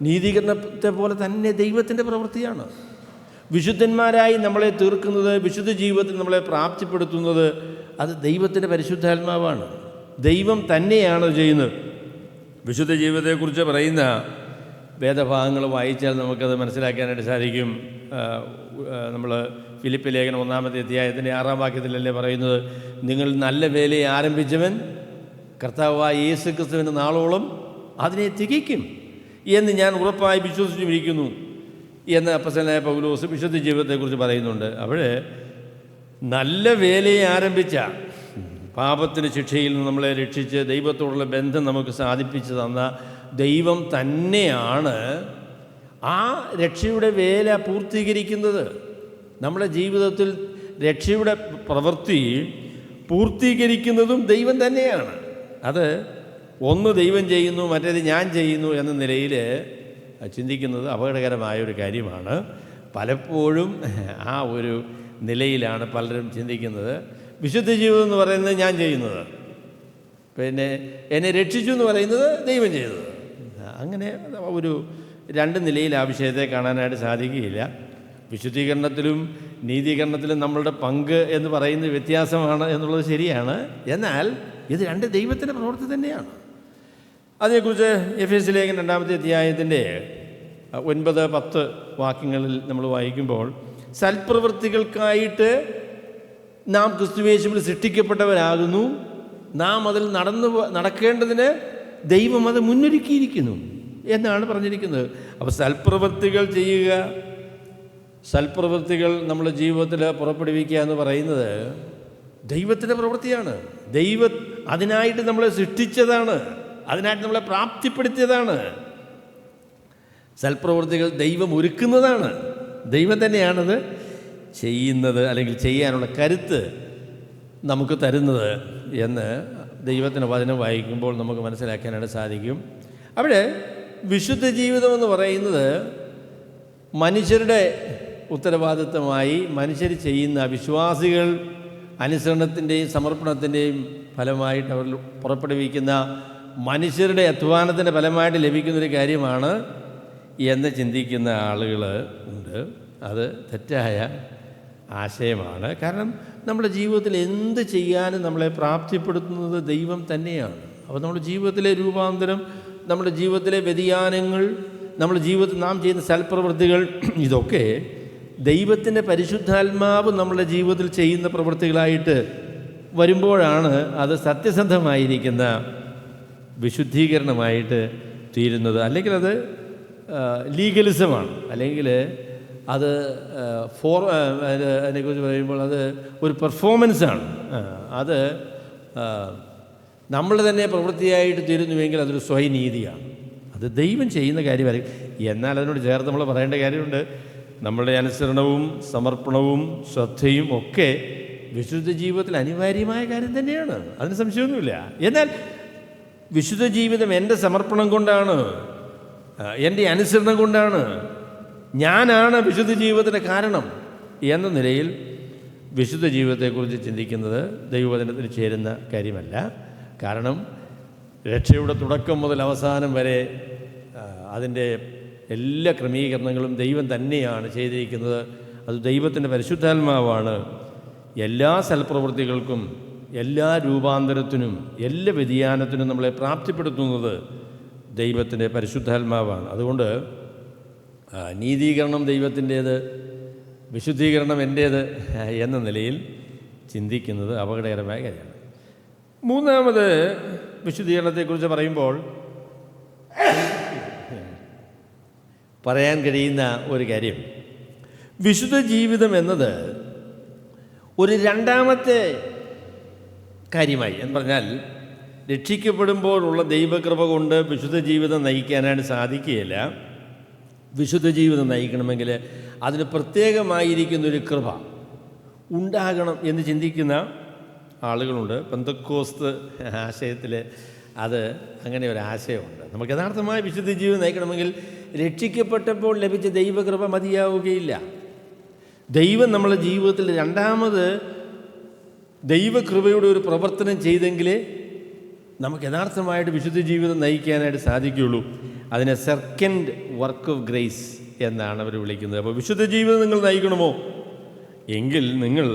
A: നീതീകരണത്തെ പോലെ തന്നെ ദൈവത്തിൻ്റെ പ്രവൃത്തിയാണ്. വിശുദ്ധന്മാരായി നമ്മളെ തീർക്കുന്നത്, വിശുദ്ധ ജീവിതത്തിൽ നമ്മളെ പ്രാപ്തിപ്പെടുത്തുന്നത് അത് ദൈവത്തിൻ്റെ പരിശുദ്ധാത്മാവാണ്. ദൈവം തന്നെയാണ് ചെയ്യുന്നത്. വിശുദ്ധ ജീവിതത്തെക്കുറിച്ച് പറയുന്ന വേദഭാഗങ്ങൾ വായിച്ചാൽ നമുക്കത് മനസ്സിലാക്കാനായിട്ട് സാധിക്കും. നമ്മൾ ഫിലിപ്പ് ലേഖനം 1-ാമത്തെ അധ്യായത്തിൻ്റെ 6-ാം വാക്യത്തിലല്ലേ പറയുന്നത്, നിങ്ങൾ നല്ല വേലയെ ആരംഭിച്ചവൻ കർത്താവായ യേശു ക്രിസ്തുവിൻ്റെ നാളോളം അതിനെ തികയ്ക്കും എന്ന് ഞാൻ ഉറപ്പായി വിശ്വസിച്ചിരിക്കുന്നു എന്ന് അപ്പോസ്തലനായ പൗലോസ് വിശുദ്ധ ജീവിതത്തെക്കുറിച്ച് പറയുന്നുണ്ട്. അവിടെ നല്ല വേലയെ ആരംഭിച്ച, പാപത്തിൻ്റെ ശിക്ഷയിൽ നിന്ന് നമ്മളെ രക്ഷിച്ച് ദൈവത്തോടുള്ള ബന്ധം നമുക്ക് സാധിപ്പിച്ചു തന്ന ദൈവം തന്നെയാണ് ആ രക്ഷയുടെ വേല പൂർത്തീകരിക്കുന്നത്. നമ്മുടെ ജീവിതത്തിൽ രക്ഷയുടെ പ്രവൃത്തി പൂർത്തീകരിക്കുന്നതും ദൈവം തന്നെയാണ്. അത് ഒന്ന് ദൈവം ചെയ്യുന്നു, മറ്റേത് ഞാൻ ചെയ്യുന്നു എന്ന നിലയിൽ ചിന്തിക്കുന്നത് അപകടകരമായ ഒരു കാര്യമാണ്. പലപ്പോഴും ആ ഒരു നിലയിലാണ് പലരും ചിന്തിക്കുന്നത്. വിശുദ്ധ ജീവിതം എന്ന് പറയുന്നത് ഞാൻ ചെയ്യുന്നത്, പിന്നെ എന്നെ രക്ഷിച്ചു എന്ന് പറയുന്നത് ദൈവം ചെയ്തത്. അങ്ങനെ ഒരു രണ്ട് നിലയിൽ ആ വിഷയത്തെ കാണാനായിട്ട് സാധിക്കുകയില്ല. വിശുദ്ധീകരണത്തിലും നീതീകരണത്തിലും നമ്മളുടെ പങ്ക് എന്ന് പറയുന്നത് വ്യത്യാസമാണ് എന്നുള്ളത് ശരിയാണ്. എന്നാൽ ഇത് രണ്ട് ദൈവത്തിൻ്റെ പ്രവൃത്തി തന്നെയാണ്. അതിനെക്കുറിച്ച് എഫേസ്യ ലേഖനം 2-ാമത്തെ അധ്യായത്തിൻ്റെ 9-10 വാക്യങ്ങളിൽ നമ്മൾ വായിക്കുമ്പോൾ, സൽപ്രവൃത്തികൾക്കായിട്ട് നാം ക്രിസ്തുയേശുവിൽ സൃഷ്ടിക്കപ്പെട്ടവരാകുന്നു, നാം അതിൽ നടക്കേണ്ടതിന് ദൈവം അത് മുന്നൊരുക്കിയിരിക്കുന്നു എന്നാണ് പറഞ്ഞിരിക്കുന്നത്. അപ്പോൾ സൽപ്രവൃത്തികൾ ചെയ്യുക, സൽപ്രവൃത്തികൾ നമ്മുടെ ജീവിതത്തിൽ പുറപ്പെടുവിക്കുക എന്ന് പറയുന്നത് ദൈവത്തിൻ്റെ പ്രവൃത്തിയാണ്. അതിനായിട്ട് നമ്മളെ സൃഷ്ടിച്ചതാണ്, അതിനായിട്ട് നമ്മളെ പ്രാപ്തിപ്പെടുത്തിയതാണ്. സൽപ്രവൃത്തികൾ ദൈവം ഒരുക്കുന്നതാണ്, ദൈവം തന്നെയാണത് ചെയ്യുന്നത്, അല്ലെങ്കിൽ ചെയ്യാനുള്ള കരുത്ത് നമുക്ക് തരുന്നത് എന്ന് ദൈവത്തിൻ്റെ വചനം വായിക്കുമ്പോൾ നമുക്ക് മനസ്സിലാക്കാനായിട്ട് സാധിക്കും. അവിടെ വിശുദ്ധ ജീവിതം എന്ന് പറയുന്നത് മനുഷ്യരുടെ ഉത്തരവാദിത്തമായി മനുഷ്യർ ചെയ്യുന്ന വിശ്വാസികൾ അനുസരണത്തിൻ്റെയും സമർപ്പണത്തിൻ്റെയും ഫലമായിട്ട് അവർ പുറപ്പെടുവിക്കുന്ന മനുഷ്യരുടെ അധ്വാനത്തിൻ്റെ ഫലമായിട്ട് ലഭിക്കുന്നൊരു കാര്യമാണ് എന്ന് ചിന്തിക്കുന്ന ആളുകൾ ഉണ്ട്. അത് തെറ്റായ ആശയമാണ്. കാരണം നമ്മുടെ ജീവിതത്തിൽ എന്ത് ചെയ്യാനും നമ്മളെ പ്രാപ്തിപ്പെടുത്തുന്നത് ദൈവം തന്നെയാണ്. അപ്പോൾ നമ്മുടെ ജീവിതത്തിലെ രൂപാന്തരം, നമ്മുടെ ജീവിതത്തിലെ വ്യതിയാനങ്ങൾ, നമ്മുടെ ജീവിതത്തിൽ നാം ചെയ്യുന്ന സൽപ്രവൃത്തികൾ, ഇതൊക്കെ ദൈവത്തിൻ്റെ പരിശുദ്ധാത്മാവ് നമ്മുടെ ജീവിതത്തിൽ ചെയ്യുന്ന പ്രവൃത്തികളായിട്ട് വരുമ്പോഴാണ് അത് സത്യസന്ധമായിരിക്കുന്ന വിശുദ്ധീകരണമായിട്ട് തീരുന്നത്. അല്ലെങ്കിൽ അത് ലീഗലിസമാണ്, അല്ലെങ്കിൽ അത് അതിനെക്കുറിച്ച് പറയുമ്പോൾ അത് ഒരു പെർഫോമൻസാണ്. അത് നമ്മൾ തന്നെ പ്രവൃത്തിയായിട്ട് തീരുന്നുവെങ്കിൽ അതൊരു സ്വയനീതിയാണ്. അത് ദൈവം ചെയ്യുന്ന കാര്യമായിരിക്കും. എന്നാൽ അതിനോട് ചേർത്ത് നമ്മൾ പറയേണ്ട കാര്യമുണ്ട്, നമ്മളുടെ അനുസരണവും സമർപ്പണവും ശ്രദ്ധയും ഒക്കെ വിശുദ്ധ ജീവിതത്തിൽ അനിവാര്യമായ കാര്യം തന്നെയാണ്, അതിന് സംശയമൊന്നുമില്ല. എന്നാൽ വിശുദ്ധ ജീവിതം എൻ്റെ സമർപ്പണം കൊണ്ടാണ്, എൻ്റെ അനുസരണം കൊണ്ടാണ്, ഞാനാണ് വിശുദ്ധ ജീവിതത്തിൻ്റെ കാരണം എന്ന നിലയിൽ വിശുദ്ധ ജീവിതത്തെക്കുറിച്ച് ചിന്തിക്കുന്നത് ദൈവവചനത്തിൽ ചേരുന്ന കാര്യമല്ല. കാരണം രക്ഷയുടെ തുടക്കം മുതൽ അവസാനം വരെ അതിൻ്റെ എല്ലാ ക്രമീകരണങ്ങളും ദൈവം തന്നെയാണ് ചെയ്തിരിക്കുന്നത്. അത് ദൈവത്തിൻ്റെ പരിശുദ്ധാത്മാവാണ് എല്ലാ സൽപ്രവൃത്തികൾക്കും, എല്ലാ രൂപാന്തരത്തിനും, എല്ലാ വ്യതിയാനത്തിനും നമ്മളെ പ്രാപ്തിപ്പെടുത്തുന്നത് ദൈവത്തിൻ്റെ പരിശുദ്ധാത്മാവാണ്. അതുകൊണ്ട് നീതീകരണം ദൈവത്തിൻ്റേത്, വിശുദ്ധീകരണം എൻ്റേത് എന്ന നിലയിൽ ചിന്തിക്കുന്നത് അപകടകരമായ കാര്യമാണ്. മൂന്നാമത് വിശുദ്ധീകരണത്തെക്കുറിച്ച് പറയുമ്പോൾ പറയാൻ കഴിയുന്ന ഒരു കാര്യം, വിശുദ്ധ ജീവിതം എന്നത് ഒരു രണ്ടാമത്തെ കാര്യമായി എന്ന് പറഞ്ഞാൽ, രക്ഷിക്കപ്പെടുമ്പോഴുള്ള ദൈവകൃപ കൊണ്ട് വിശുദ്ധ ജീവിതം നയിക്കാനായിട്ട് സാധിക്കുകയില്ല. വിശുദ്ധ ജീവിതം നയിക്കണമെങ്കിൽ അതിന് പ്രത്യേകമായിരിക്കുന്നൊരു കൃപ ഉണ്ടാകണം എന്ന് ചിന്തിക്കുന്ന ആളുകളുണ്ട്. പെന്തക്കോസ്ത് ആശയത്തിൽ അത് അങ്ങനെ ഒരു ആശയമുണ്ട്. നമുക്ക് യഥാർത്ഥമായ വിശുദ്ധ ജീവിതം നയിക്കണമെങ്കിൽ രക്ഷിക്കപ്പെട്ടപ്പോൾ ലഭിച്ച ദൈവകൃപ മതിയാവുകയില്ല. ദൈവം നമ്മളെ ജീവിതത്തിൽ രണ്ടാമത് ദൈവകൃപയുടെ ഒരു പ്രവർത്തനം ചെയ്തെങ്കിലേ നമുക്ക് യഥാർത്ഥമായിട്ട് വിശുദ്ധ ജീവിതം നയിക്കാനായിട്ട് സാധിക്കുകയുള്ളൂ. അതിനെ സെക്കൻഡ് വർക്ക് ഓഫ് ഗ്രേസ് എന്നാണ് അവർ വിളിക്കുന്നത്. അപ്പോൾ വിശുദ്ധ ജീവിതം നിങ്ങൾ നയിക്കണമോ എങ്കിൽ നിങ്ങൾ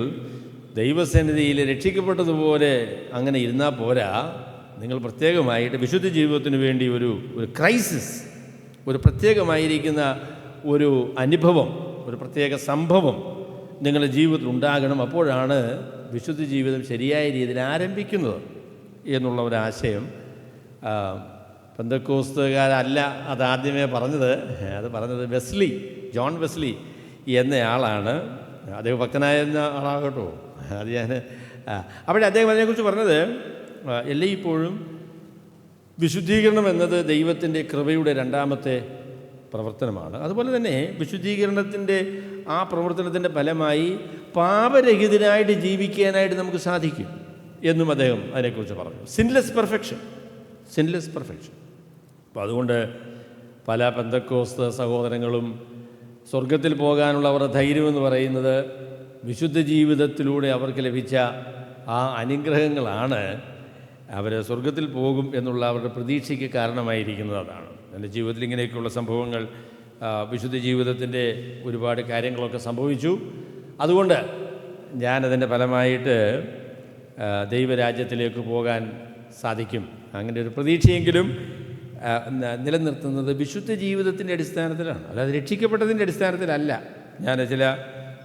A: ദൈവസന്നിധിയിൽ രക്ഷിക്കപ്പെട്ടതുപോലെ അങ്ങനെ ഇരുന്നാൽ പോരാ. നിങ്ങൾ പ്രത്യേകമായിട്ട് വിശുദ്ധ ജീവിതത്തിന് വേണ്ടി ഒരു ക്രൈസിസ്, ഒരു പ്രത്യേകമായിരിക്കുന്ന ഒരു അനുഭവം, ഒരു പ്രത്യേക സംഭവം നിങ്ങളുടെ ജീവിതത്തിൽ ഉണ്ടാകണം. അപ്പോഴാണ് വിശുദ്ധ ജീവിതം ശരിയായ രീതിയിൽ ആരംഭിക്കുന്നത് എന്നുള്ള ഒരാശയം പെന്തക്കോസ്തുകാരല്ല അതാദ്യമേ പറഞ്ഞത്. അത് പറഞ്ഞത് ജോൺ വെസ്ലി എന്നയാളാണ്. അദ്ദേഹം ഭക്തനായ ആളാകട്ടോ, അത് ഞാൻ അവിടെ അദ്ദേഹം അതിനെക്കുറിച്ച് പറഞ്ഞത്, എല്ലായ്പ്പോഴും വിശുദ്ധീകരണം എന്നത് ദൈവത്തിൻ്റെ കൃപയുടെ രണ്ടാമത്തെ പ്രവർത്തനമാണ്. അതുപോലെ തന്നെ വിശുദ്ധീകരണത്തിൻ്റെ ആ പ്രവർത്തനത്തിൻ്റെ ഫലമായി പാപരഹിതനായിട്ട് ജീവിക്കാനായിട്ട് നമുക്ക് സാധിക്കും എന്നും അദ്ദേഹം അതിനെക്കുറിച്ച് പറഞ്ഞു. Sinless perfection. അപ്പോൾ അതുകൊണ്ട് പല പെന്തക്കോസ്ത് സഹോദരങ്ങളും സ്വർഗത്തിൽ പോകാനുള്ള അവരുടെ ധൈര്യമെന്ന് പറയുന്നത് വിശുദ്ധ ജീവിതത്തിലൂടെ അവർക്ക് ലഭിച്ച ആ അനുഗ്രഹങ്ങളാണ് അവർ സ്വർഗത്തിൽ പോകും എന്നുള്ള അവരുടെ പ്രതീക്ഷയ്ക്ക് കാരണമായിരിക്കുന്നത്. അതാണ് എൻ്റെ ജീവിതത്തിൽ ഇങ്ങനെയൊക്കെയുള്ള സംഭവങ്ങൾ, വിശുദ്ധ ജീവിതത്തിൻ്റെ ഒരുപാട് കാര്യങ്ങളൊക്കെ സംഭവിച്ചു. അതുകൊണ്ട് ഞാനതിൻ്റെ ഫലമായിട്ട് ദൈവരാജ്യത്തിലേക്ക് പോകാൻ സാധിക്കും. അങ്ങനെ ഒരു പ്രതീക്ഷയെങ്കിലും നിലനിർത്തുന്നത് വിശുദ്ധ ജീവിതത്തിൻ്റെ അടിസ്ഥാനത്തിലാണ്, അല്ലാതെ രക്ഷിക്കപ്പെട്ടതിൻ്റെ അടിസ്ഥാനത്തിലല്ല. ഞാൻ ചില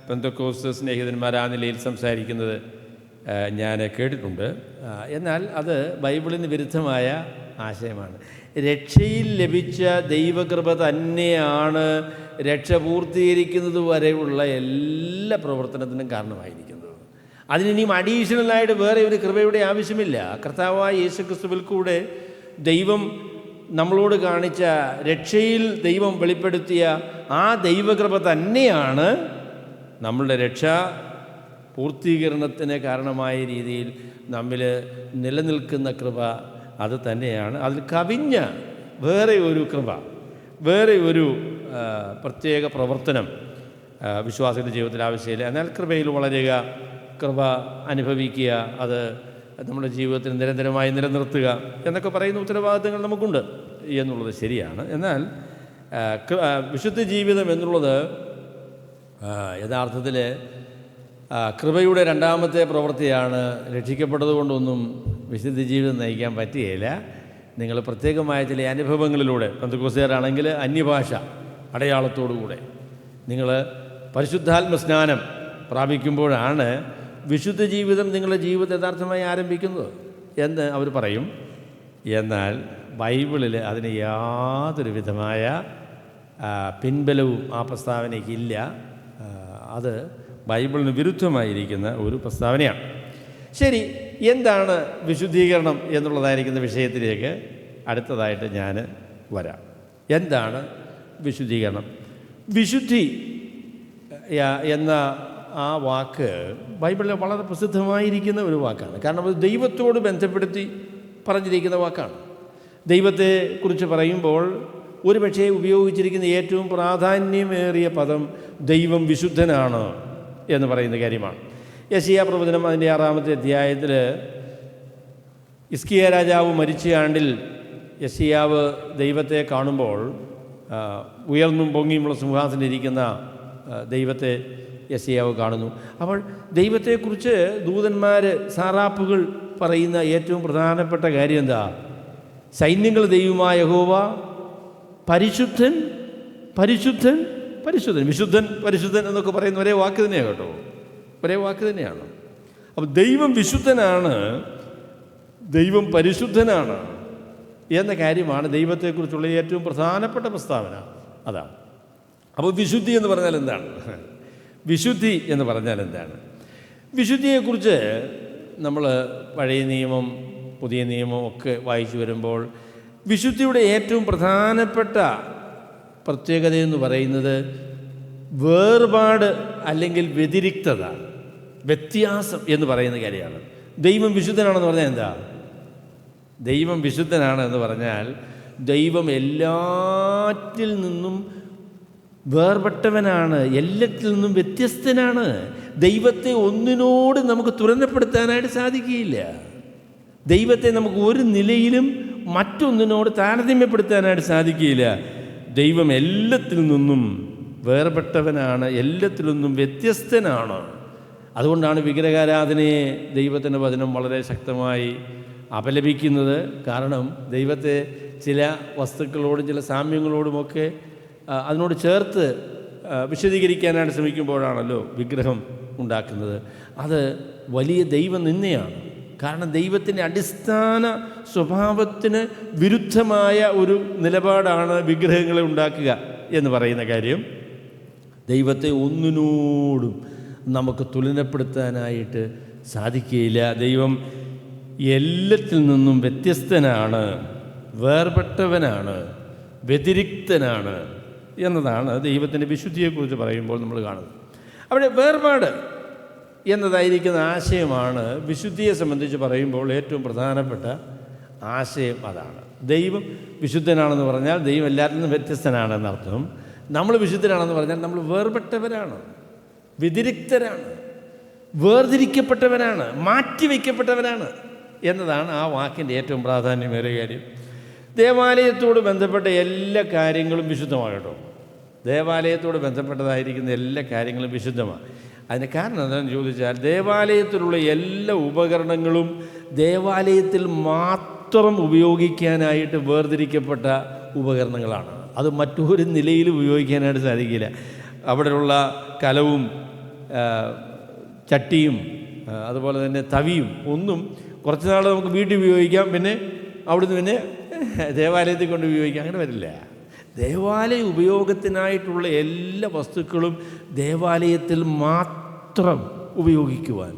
A: പെന്തക്കോസ്ത് സ്നേഹിതന്മാർ ആ നിലയിൽ സംസാരിക്കുന്നത് ഞാൻ കേട്ടിട്ടുണ്ട്. എന്നാൽ അത് ബൈബിളിന് വിരുദ്ധമായ ആശയമാണ്. രക്ഷയിൽ ലഭിച്ച ദൈവകൃപ തന്നെയാണ് രക്ഷ പൂർത്തീകരിക്കുന്നത് വരെയുള്ള എല്ലാ പ്രവർത്തനത്തിനും കാരണമായിരിക്കുന്നത്. അതിനിയും അഡീഷണലായിട്ട് വേറെ ഒരു കൃപയുടെ ആവശ്യമില്ല. കർത്താവായ യേശുക്രിസ്തുവിൽ കൂടെ ദൈവം നമ്മളോട് കാണിച്ച രക്ഷയിൽ ദൈവം വെളിപ്പെടുത്തിയ ആ ദൈവകൃപ തന്നെയാണ് നമ്മളുടെ രക്ഷാ പൂർത്തീകരണത്തിന് കാരണമായ രീതിയിൽ നമ്മിൽ നിലനിൽക്കുന്ന കൃപ. അത് തന്നെയാണ്. അതിൽ കവിഞ്ഞ വേറെ ഒരു കൃപ, വേറെ ഒരു പ്രത്യേക പ്രവർത്തനം വിശ്വാസികളുടെ ജീവിതത്തിൽ ആവശ്യമില്ല. എന്നാൽ കൃപയിൽ വളരുക, കൃപ അനുഭവിക്കുക, അത് നമ്മുടെ ജീവിതത്തിൽ നിരന്തരമായി നിലനിർത്തുക എന്നൊക്കെ പറയുന്ന ഉത്തരവാദിത്തങ്ങൾ നമുക്കുണ്ട് എന്നുള്ളത് ശരിയാണ്. എന്നാൽ വിശുദ്ധ ജീവിതം എന്നുള്ളത് യഥാർത്ഥത്തിൽ കൃപയുടെ രണ്ടാമത്തെ പ്രവൃത്തിയാണ്. രക്ഷിക്കപ്പെട്ടതുകൊണ്ടൊന്നും വിശുദ്ധ ജീവിതം നയിക്കാൻ പറ്റുകയില്ല. നിങ്ങൾ പ്രത്യേകമായ ചില അനുഭവങ്ങളിലൂടെ, പെന്തക്കോസ്തുകാരാണെങ്കിൽ അന്യഭാഷ അടയാളത്തോടുകൂടെ നിങ്ങൾ പരിശുദ്ധാത്മ സ്നാനം പ്രാപിക്കുമ്പോഴാണ് വിശുദ്ധ ജീവിതം നിങ്ങളുടെ ജീവിതം യഥാർത്ഥമായി ആരംഭിക്കുന്നത് എന്ന് അവർ പറയും. എന്നാൽ ബൈബിളിൽ അതിന് യാതൊരു വിധമായ പിൻബലവും ആ പ്രസ്താവനയ്ക്കില്ല. അത് ബൈബിളിന് വിരുദ്ധമായിരിക്കുന്ന ഒരു പ്രസ്താവനയാണ്. ശരി, എന്താണ് വിശുദ്ധീകരണം എന്നുള്ളതായിരിക്കുന്ന വിഷയത്തിലേക്ക് അടുത്തതായിട്ട് ഞാൻ വരാം. എന്താണ് വിശുദ്ധീകരണം? വിശുദ്ധി എന്ന ആ വാക്ക് ബൈബിളിൽ വളരെ പ്രസിദ്ധമായിരിക്കുന്ന ഒരു വാക്കാണ്. കാരണം അത് ദൈവത്തോട് ബന്ധപ്പെടുത്തി പറഞ്ഞിരിക്കുന്ന വാക്കാണ്. ദൈവത്തെക്കുറിച്ച് പറയുമ്പോൾ ഒരുപക്ഷെ ഉപയോഗിച്ചിരിക്കുന്ന ഏറ്റവും പ്രാധാന്യമേറിയ പദം ദൈവം വിശുദ്ധനാണ് എന്ന് പറയുന്ന കാര്യമാണ്. യെശയ്യാ പ്രവചനം അതിൻ്റെ 6-ാമത്തെ അധ്യായത്തിൽ ഹിസ്കിയാ രാജാവ് മരിച്ച ആണ്ടിൽ യെശയ്യാവ് ദൈവത്തെ കാണുമ്പോൾ ഉയർന്നും പൊങ്ങിയുമുള്ള സിംഹാസനം ഇരിക്കുന്ന ദൈവത്തെ യെശയ്യാവ് കാണുന്നു. അപ്പോൾ ദൈവത്തെക്കുറിച്ച് ദൂതന്മാർ, സാറാപ്പുകൾ പറയുന്ന ഏറ്റവും പ്രധാനപ്പെട്ട കാര്യം എന്താ? സൈന്യങ്ങൾ ദൈവമായ യഹോവ പരിശുദ്ധൻ, പരിശുദ്ധൻ, പരിശുദ്ധൻ. വിശുദ്ധൻ, പരിശുദ്ധൻ എന്നൊക്കെ പറയുന്ന ഒരേ വാക്ക് തന്നെയാണ് കേട്ടോ, ഒരേ വാക്ക് തന്നെയാണ്. അപ്പോൾ ദൈവം വിശുദ്ധനാണ്, ദൈവം പരിശുദ്ധനാണ് എന്ന കാര്യമാണ് ദൈവത്തെക്കുറിച്ചുള്ള ഏറ്റവും പ്രധാനപ്പെട്ട പ്രസ്താവന. അതാണ്. അപ്പോൾ വിശുദ്ധി എന്ന് പറഞ്ഞാൽ എന്താണ്? വിശുദ്ധി എന്ന് പറഞ്ഞാൽ എന്താണ്? വിശുദ്ധിയെക്കുറിച്ച് നമ്മൾ പഴയ നിയമം, പുതിയ നിയമം ഒക്കെ വായിച്ചു വരുമ്പോൾ വിശുദ്ധിയുടെ ഏറ്റവും പ്രധാനപ്പെട്ട പ്രത്യേകതയെന്ന് പറയുന്നത് വേർപാട് അല്ലെങ്കിൽ വ്യതിരിക്തത, വ്യത്യാസം എന്ന് പറയുന്ന കാര്യമാണ്. ദൈവം വിശുദ്ധനാണെന്ന് പറഞ്ഞാൽ എന്താ? ദൈവം വിശുദ്ധനാണ് എന്ന് പറഞ്ഞാൽ ദൈവം എല്ലാറ്റിൽ നിന്നും വേർപെട്ടവനാണ്, എല്ലാറ്റിൽ നിന്നും വ്യത്യസ്തനാണ്. ദൈവത്തെ ഒന്നിനോട് നമുക്ക് തുലനപ്പെടുത്താനായിട്ട് സാധിക്കുകയില്ല. ദൈവത്തെ നമുക്ക് ഒരു നിലയിലും മറ്റൊന്നിനോട് താരതമ്യപ്പെടുത്താനായിട്ട് സാധിക്കുകയില്ല. ദൈവം എല്ലാത്തിൽ നിന്നും വേർപെട്ടവനാണ്, എല്ലാത്തിൽ നിന്നും വ്യത്യസ്തനാണ്. അതുകൊണ്ടാണ് വിഗ്രഹാരാധനയെ ദൈവത്തിൻ്റെ വചനം വളരെ ശക്തമായി അപലപിക്കുന്നത്. കാരണം ദൈവത്തെ ചില വസ്തുക്കളോടും ചില സാമ്യങ്ങളോടുമൊക്കെ അതിനോട് ചേർത്ത് വിശദീകരിക്കാനായിട്ട് ശ്രമിക്കുമ്പോഴാണല്ലോ വിഗ്രഹം ഉണ്ടാക്കുന്നത്. അത് വലിയ ദൈവനിന്ദയാണ്. കാരണം ദൈവത്തിൻ്റെ അടിസ്ഥാന സ്വഭാവത്തിന് വിരുദ്ധമായ ഒരു നിലപാടാണ് വിഗ്രഹങ്ങളെ ഉണ്ടാക്കുക എന്ന് പറയുന്ന കാര്യം. ദൈവത്തെ ഒന്നിനോടും നമുക്ക് തുലനപ്പെടുത്താനായിട്ട് സാധിക്കുകയില്ല. ദൈവം എല്ലാത്തിൽ നിന്നും വ്യത്യസ്തനാണ്, വേർപെട്ടവനാണ്, വ്യതിരിക്തനാണ് എന്നതാണ് ദൈവത്തിൻ്റെ വിശുദ്ധിയെക്കുറിച്ച് പറയുമ്പോൾ നമ്മൾ കാണുന്നത്. അവിടെ വേർപാട് എന്നതായിരിക്കുന്ന ആശയമാണ് വിശുദ്ധിയെ സംബന്ധിച്ച് പറയുമ്പോൾ ഏറ്റവും പ്രധാനപ്പെട്ട ആശയം. അതാണ്. ദൈവം വിശുദ്ധനാണെന്ന് പറഞ്ഞാൽ ദൈവം എല്ലാത്തിൽ നിന്നും വ്യത്യസ്തനാണെന്നർത്ഥം. നമ്മൾ വിശുദ്ധനാണെന്ന് പറഞ്ഞാൽ നമ്മൾ വേർപെട്ടവരാണ്, വ്യതിരിക്തരാണ്, വേർതിരിക്കപ്പെട്ടവരാണ്, മാറ്റിവെക്കപ്പെട്ടവരാണ് എന്നതാണ് ആ വാക്കിൻ്റെ ഏറ്റവും പ്രാധാന്യമേറിയ കാര്യം. ദേവാലയത്തോട് ബന്ധപ്പെട്ട എല്ലാ കാര്യങ്ങളും വിശുദ്ധമാകട്ടോ. ദേവാലയത്തോട് ബന്ധപ്പെട്ടതായിരിക്കുന്ന എല്ലാ കാര്യങ്ങളും വിശുദ്ധമാണ്. അതിന് കാരണം എന്താണെന്ന് ചോദിച്ചാൽ ദേവാലയത്തിലുള്ള എല്ലാ ഉപകരണങ്ങളും ദേവാലയത്തിൽ മാത്രം ഉപയോഗിക്കാനായിട്ട് വേർതിരിക്കപ്പെട്ട ഉപകരണങ്ങളാണ്. അത് മറ്റൊരു നിലയിലും ഉപയോഗിക്കാനായിട്ട് സാധിക്കില്ല. അവിടെയുള്ള കലവും ചട്ടിയും അതുപോലെ തന്നെ തവിയും ഒന്നും കുറച്ച് നാൾ നമുക്ക് വീട്ടിൽ ഉപയോഗിക്കാം, പിന്നെ അവിടുന്ന് പിന്നെ ദേവാലയത്തിൽ കൊണ്ട് ഉപയോഗിക്കാം. അങ്ങനെ വരില്ല. ദേവാലയ ഉപയോഗത്തിനായിട്ടുള്ള എല്ലാ വസ്തുക്കളും ദേവാലയത്തിൽ മാത്രം ഉപയോഗിക്കുവാൻ,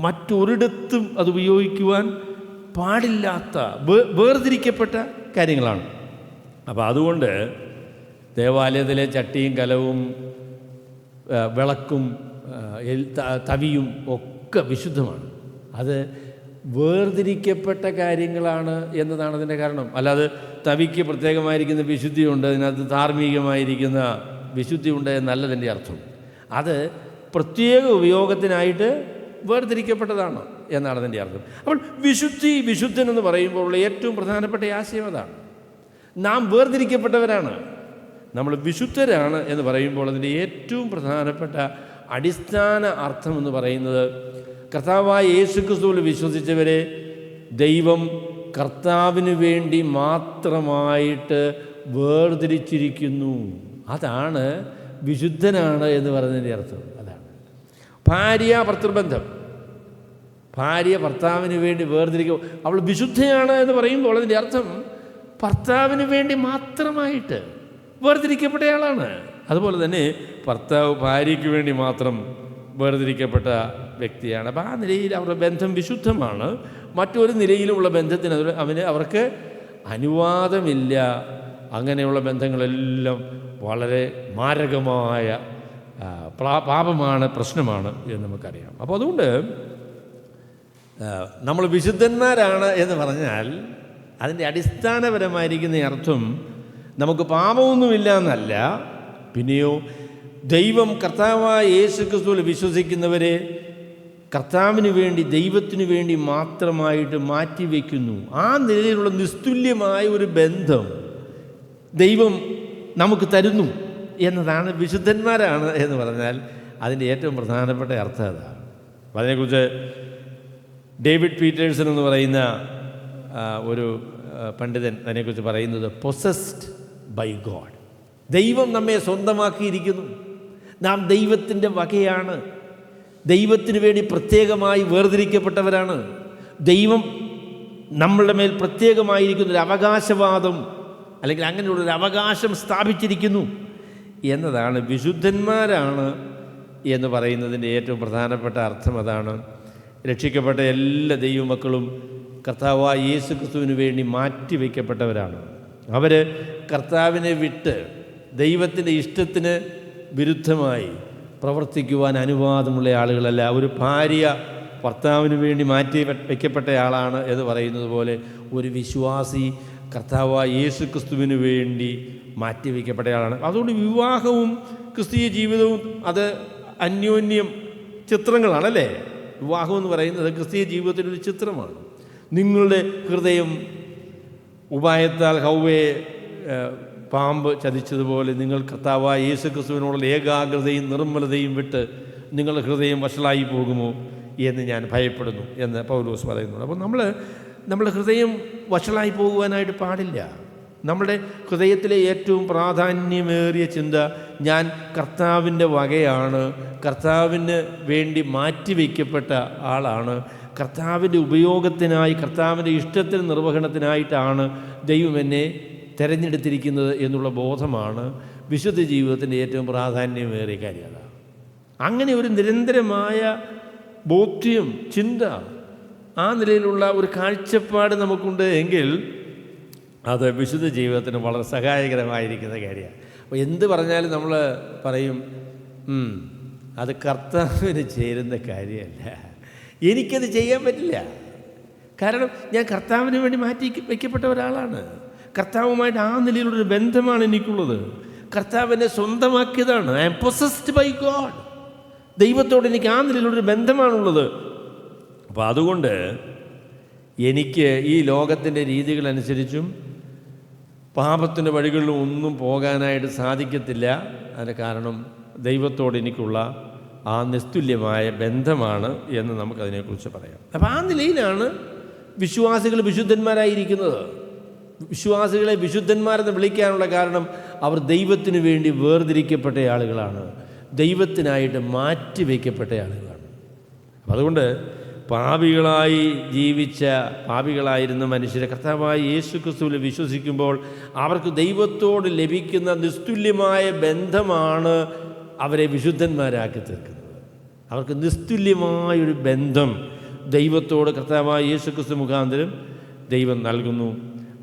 A: മറ്റൊരിടത്തും അത് ഉപയോഗിക്കുവാൻ പാടില്ലാത്ത വേർതിരിക്കപ്പെട്ട കാര്യങ്ങളാണ്. അപ്പോൾ അതുകൊണ്ട് ദേവാലയത്തിലെ ചട്ടിയും കലവും വിളക്കും തവിയും ഒക്കെ വിശുദ്ധമാണ്. അത് വേർതിരിക്കപ്പെട്ട കാര്യങ്ങളാണ് എന്നതാണ് അതിൻ്റെ കാരണം. അല്ലാതെ തവിക്ക് പ്രത്യേകമായിരിക്കുന്ന വിശുദ്ധിയുണ്ട്, അതിനകത്ത് ധാർമ്മികമായിരിക്കുന്ന വിശുദ്ധിയുണ്ട് എന്നല്ലതിൻ്റെ അർത്ഥം. അത് പ്രത്യേക ഉപയോഗത്തിനായിട്ട് വേർതിരിക്കപ്പെട്ടതാണ് എന്നാണ് അതിൻ്റെ അർത്ഥം. അപ്പോൾ വിശുദ്ധൻ എന്ന് പറയുമ്പോൾ ഉള്ള ഏറ്റവും പ്രധാനപ്പെട്ട ആശയം അതാണ്. നാം വേർതിരിക്കപ്പെട്ടവരാണ്, നമ്മൾ വിശുദ്ധരാണ് എന്ന് പറയുമ്പോൾ അതിൻ്റെ ഏറ്റവും പ്രധാനപ്പെട്ട അടിസ്ഥാന അർത്ഥം എന്ന് പറയുന്നത് കർത്താവായ യേശുക്രിസ്തുവിൽ വിശ്വസിച്ചവരെ ദൈവം കർത്താവിന് വേണ്ടി മാത്രമായിട്ട് വേർതിരിച്ചിരിക്കുന്നു. അതാണ് വിശുദ്ധനാണ് എന്ന് പറയുന്നതിൻ്റെ അർത്ഥം. അതാണ് ഭാര്യ ഭർത്തൃബന്ധം. ഭാര്യ ഭർത്താവിന് വേണ്ടി വേർതിരിക്കും, അവൾ വിശുദ്ധയാണ് എന്ന് പറയുമ്പോൾ അതിൻ്റെ അർത്ഥം ഭർത്താവിന് വേണ്ടി മാത്രമായിട്ട് വേർതിരിക്കപ്പെട്ടയാളാണ്. അതുപോലെ തന്നെ ഭർത്താവ് ഭാര്യയ്ക്ക് വേണ്ടി മാത്രം വേർതിരിക്കപ്പെട്ട വ്യക്തിയാണ്. അപ്പോൾ ആ നിലയിൽ അവരുടെ ബന്ധം വിശുദ്ധമാണ്. മറ്റൊരു നിലയിലുമുള്ള ബന്ധത്തിന് അവർക്ക് അനുവാദമില്ല. അങ്ങനെയുള്ള ബന്ധങ്ങളെല്ലാം വളരെ മാരകമായ പാപമാണ്, പ്രശ്നമാണ് എന്ന് നമുക്കറിയാം. അപ്പോൾ അതുകൊണ്ട് നമ്മൾ വിശുദ്ധന്മാരാണ് എന്ന് പറഞ്ഞാൽ അതിൻ്റെ അടിസ്ഥാനപരമായിരിക്കുന്ന അർത്ഥം നമുക്ക് പാപമൊന്നുമില്ല എന്നല്ല, പിന്നെയോ ദൈവം കർത്താവായ യേശുക്രിസ്തുവിൽ വിശ്വസിക്കുന്നവരെ കർത്താവിന് വേണ്ടി, ദൈവത്തിനു വേണ്ടി മാത്രമായിട്ട് മാറ്റിവെക്കുന്നു. ആ നിലയിലുള്ള നിസ്തുല്യമായ ഒരു ബന്ധം ദൈവം നമുക്ക് തരുന്നു എന്നതാണ് വിശുദ്ധന്മാരാണ് എന്ന് പറഞ്ഞാൽ അതിൻ്റെ ഏറ്റവും പ്രധാനപ്പെട്ട അർത്ഥം അതാണ്. അതിനെക്കുറിച്ച് ഡേവിഡ് പീറ്റേഴ്സൺ എന്ന് പറയുന്ന ഒരു പണ്ഡിതൻ അതിനെക്കുറിച്ച് പറയുന്നത് പൊസസ്ഡ് ബൈ ഗോഡ്. ദൈവം നമ്മെ സ്വന്തമാക്കിയിരിക്കുന്നു, നാം ദൈവത്തിൻ്റെ വകയാണ്, ദൈവത്തിന് വേണ്ടി പ്രത്യേകമായി വേർതിരിക്കപ്പെട്ടവരാണ്, ദൈവം നമ്മളുടെ മേൽ പ്രത്യേകമായിരിക്കുന്നൊരു അവകാശവാദം അല്ലെങ്കിൽ അങ്ങനെയുള്ളൊരു അവകാശം സ്ഥാപിച്ചിരിക്കുന്നു എന്നതാണ് വിശുദ്ധന്മാരാണ് എന്ന് പറയുന്നതിൻ്റെ ഏറ്റവും പ്രധാനപ്പെട്ട അർത്ഥം അതാണ്. രക്ഷിക്കപ്പെട്ട എല്ലാ ദൈവമക്കളും കർത്താവായ യേശുക്രിസ്തുവിന് വേണ്ടി മാറ്റിവെക്കപ്പെട്ടവരാണ്. അവർ കർത്താവിനെ വിട്ട് ദൈവത്തിൻ്റെ ഇഷ്ടത്തിന് വിരുദ്ധമായി പ്രവർത്തിക്കുവാൻ അനുവാദമുള്ള ആളുകളല്ല. ഒരു ഭാര്യ ഭർത്താവിന് വേണ്ടി മാറ്റി വയ്ക്കപ്പെട്ടയാളാണ് എന്ന് പറയുന്നത് പോലെ ഒരു വിശ്വാസി കർത്താവായ യേശുക്രിസ്തുവിന് വേണ്ടി മാറ്റിവെക്കപ്പെട്ടയാളാണ്. അതുകൊണ്ട് വിവാഹവും ക്രിസ്തീയ ജീവിതവും അത് അന്യോന്യം ചിത്രങ്ങളാണല്ലേ. വിവാഹം എന്ന് പറയുന്നത് ക്രിസ്തീയ ജീവിതത്തിൻ്റെ ഒരു ചിത്രമാണ്. നിങ്ങളുടെ ഹൃദയം ഉപായത്താൽ ഹൗവയെ പാമ്പ് ചതിച്ചതുപോലെ നിങ്ങൾ കർത്താവായ യേശുക്രിസ്തുവിനോടുള്ള ഏകാഗ്രതയും നിർമ്മലതയും വിട്ട് നിങ്ങളുടെ ഹൃദയം വഷളായി പോകുമോ എന്ന് ഞാൻ ഭയപ്പെടുന്നു എന്ന് പൗലോസ് പറയുന്നുണ്ട്. അപ്പോൾ നമ്മുടെ ഹൃദയം വഷളായി പോകുവാനായിട്ട് പാടില്ല. നമ്മുടെ ഹൃദയത്തിലെ ഏറ്റവും പ്രാധാന്യമേറിയ ചിന്ത ഞാൻ കർത്താവിൻ്റെ വകയാണ്, കർത്താവിന് വേണ്ടി മാറ്റിവെക്കപ്പെട്ട ആളാണ്, കർത്താവിൻ്റെ ഉപയോഗത്തിനായി, കർത്താവിൻ്റെ ഇഷ്ടത്തിന് നിർവഹണത്തിനായിട്ടാണ് ദൈവം എന്നെ തിരഞ്ഞെടുത്തിരിക്കുന്നത് എന്നുള്ള ബോധമാണ് വിശുദ്ധ ജീവിതത്തിൻ്റെ ഏറ്റവും പ്രാധാന്യമേറിയ കാര്യം. അതാണ് അങ്ങനെ ഒരു നിരന്തരമായ ബോധ്യം, ചിന്ത, ആ നിലയിലുള്ള ഒരു കാഴ്ചപ്പാട് നമുക്കുണ്ട് എങ്കിൽ അത് വിശുദ്ധ ജീവിതത്തിന് വളരെ സഹായകരമായിരിക്കുന്ന കാര്യമാണ്. അപ്പോൾ എന്ത് പറഞ്ഞാലും നമ്മൾ പറയും അത് കർത്താവിന് ചേരുന്ന കാര്യമല്ല, എനിക്കത് ചെയ്യാൻ പറ്റില്ല. കാരണം ഞാൻ കർത്താവിന് വേണ്ടി മാറ്റി വയ്ക്കപ്പെട്ട ഒരാളാണ്. കർത്താവുമായിട്ട് ആ നിലയിലുള്ളൊരു ബന്ധമാണ് എനിക്കുള്ളത്. കർത്താവിനെ സ്വന്തമാക്കിയതാണ്. I am possessed by God. ദൈവത്തോട് എനിക്ക് ആ നിലയിലുള്ളൊരു ബന്ധമാണുള്ളത്. അപ്പോൾ അതുകൊണ്ട് എനിക്ക് ഈ ലോകത്തിൻ്റെ രീതികളനുസരിച്ചും പാപത്തിൻ്റെ വഴികളിലും ഒന്നും പോകാനായിട്ട് സാധിക്കത്തില്ല. അതിന് കാരണം ദൈവത്തോട് എനിക്കുള്ള ആ നിസ്തുല്യമായ ബന്ധമാണ് എന്ന് നമുക്കതിനെക്കുറിച്ച് പറയാം. അപ്പോൾ ആ നിലയിലാണ് വിശ്വാസികൾ വിശുദ്ധന്മാരായിരിക്കുന്നത്. വിശ്വാസികളെ വിശുദ്ധന്മാരെന്ന് വിളിക്കാനുള്ള കാരണം അവർ ദൈവത്തിന് വേണ്ടി വേർതിരിക്കപ്പെട്ട ആളുകളാണ്, ദൈവത്തിനായിട്ട് മാറ്റിവെക്കപ്പെട്ട ആളുകളാണ്. അതുകൊണ്ട് പാപികളായി ജീവിച്ച, പാപികളായിരുന്ന മനുഷ്യരെ കർത്താവായ യേശുക്രിസ്തുവിൽ വിശ്വസിക്കുമ്പോൾ അവർക്ക് ദൈവത്തോട് ലഭിക്കുന്ന നിസ്തുല്യമായ ബന്ധമാണ് അവരെ വിശുദ്ധന്മാരാക്കി തീർക്കുന്നത്. അവർക്ക് നിസ്തുല്യമായൊരു ബന്ധം ദൈവത്തോട് കർത്താവായ യേശുക്രിസ്തു മുഖാന്തരം ദൈവം നൽകുന്നു.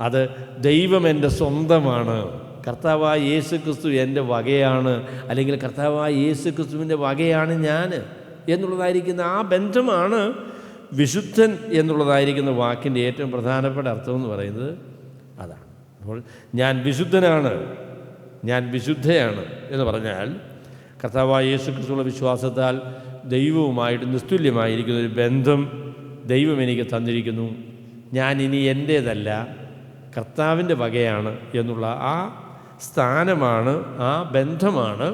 A: അത് ദൈവം എൻ്റെ സ്വന്തമാണ്, കർത്താവായ യേശുക്രിസ്തു എൻ്റെ വകയാണ്, അല്ലെങ്കിൽ കർത്താവായ യേശുക്രിസ്തുവിൻ്റെ വകയാണ് ഞാൻ എന്നുള്ളതായിരിക്കുന്ന ആ ബന്ധമാണ് വിശുദ്ധൻ എന്നുള്ളതായിരിക്കുന്ന വാക്കിൻ്റെ ഏറ്റവും പ്രധാനപ്പെട്ട അർത്ഥം എന്ന് പറയുന്നത് അതാണ്. അപ്പോൾ ഞാൻ വിശുദ്ധനാണ്, ഞാൻ വിശുദ്ധയാണ് എന്ന് പറഞ്ഞാൽ കർത്താവായ യേശുക്രിസ്തുവിലുള്ള വിശ്വാസത്താൽ ദൈവവുമായിട്ട് നിസ്തുല്യമായിരിക്കുന്ന ഒരു ബന്ധം ദൈവം എനിക്ക് തന്നിരിക്കുന്നു. ഞാൻ ഇനി എൻ്റേതല്ല, കർത്താവിൻ്റെ വകയാണ് എന്നുള്ള ആ സ്ഥാനമാണ്, ആ ബന്ധമാണ്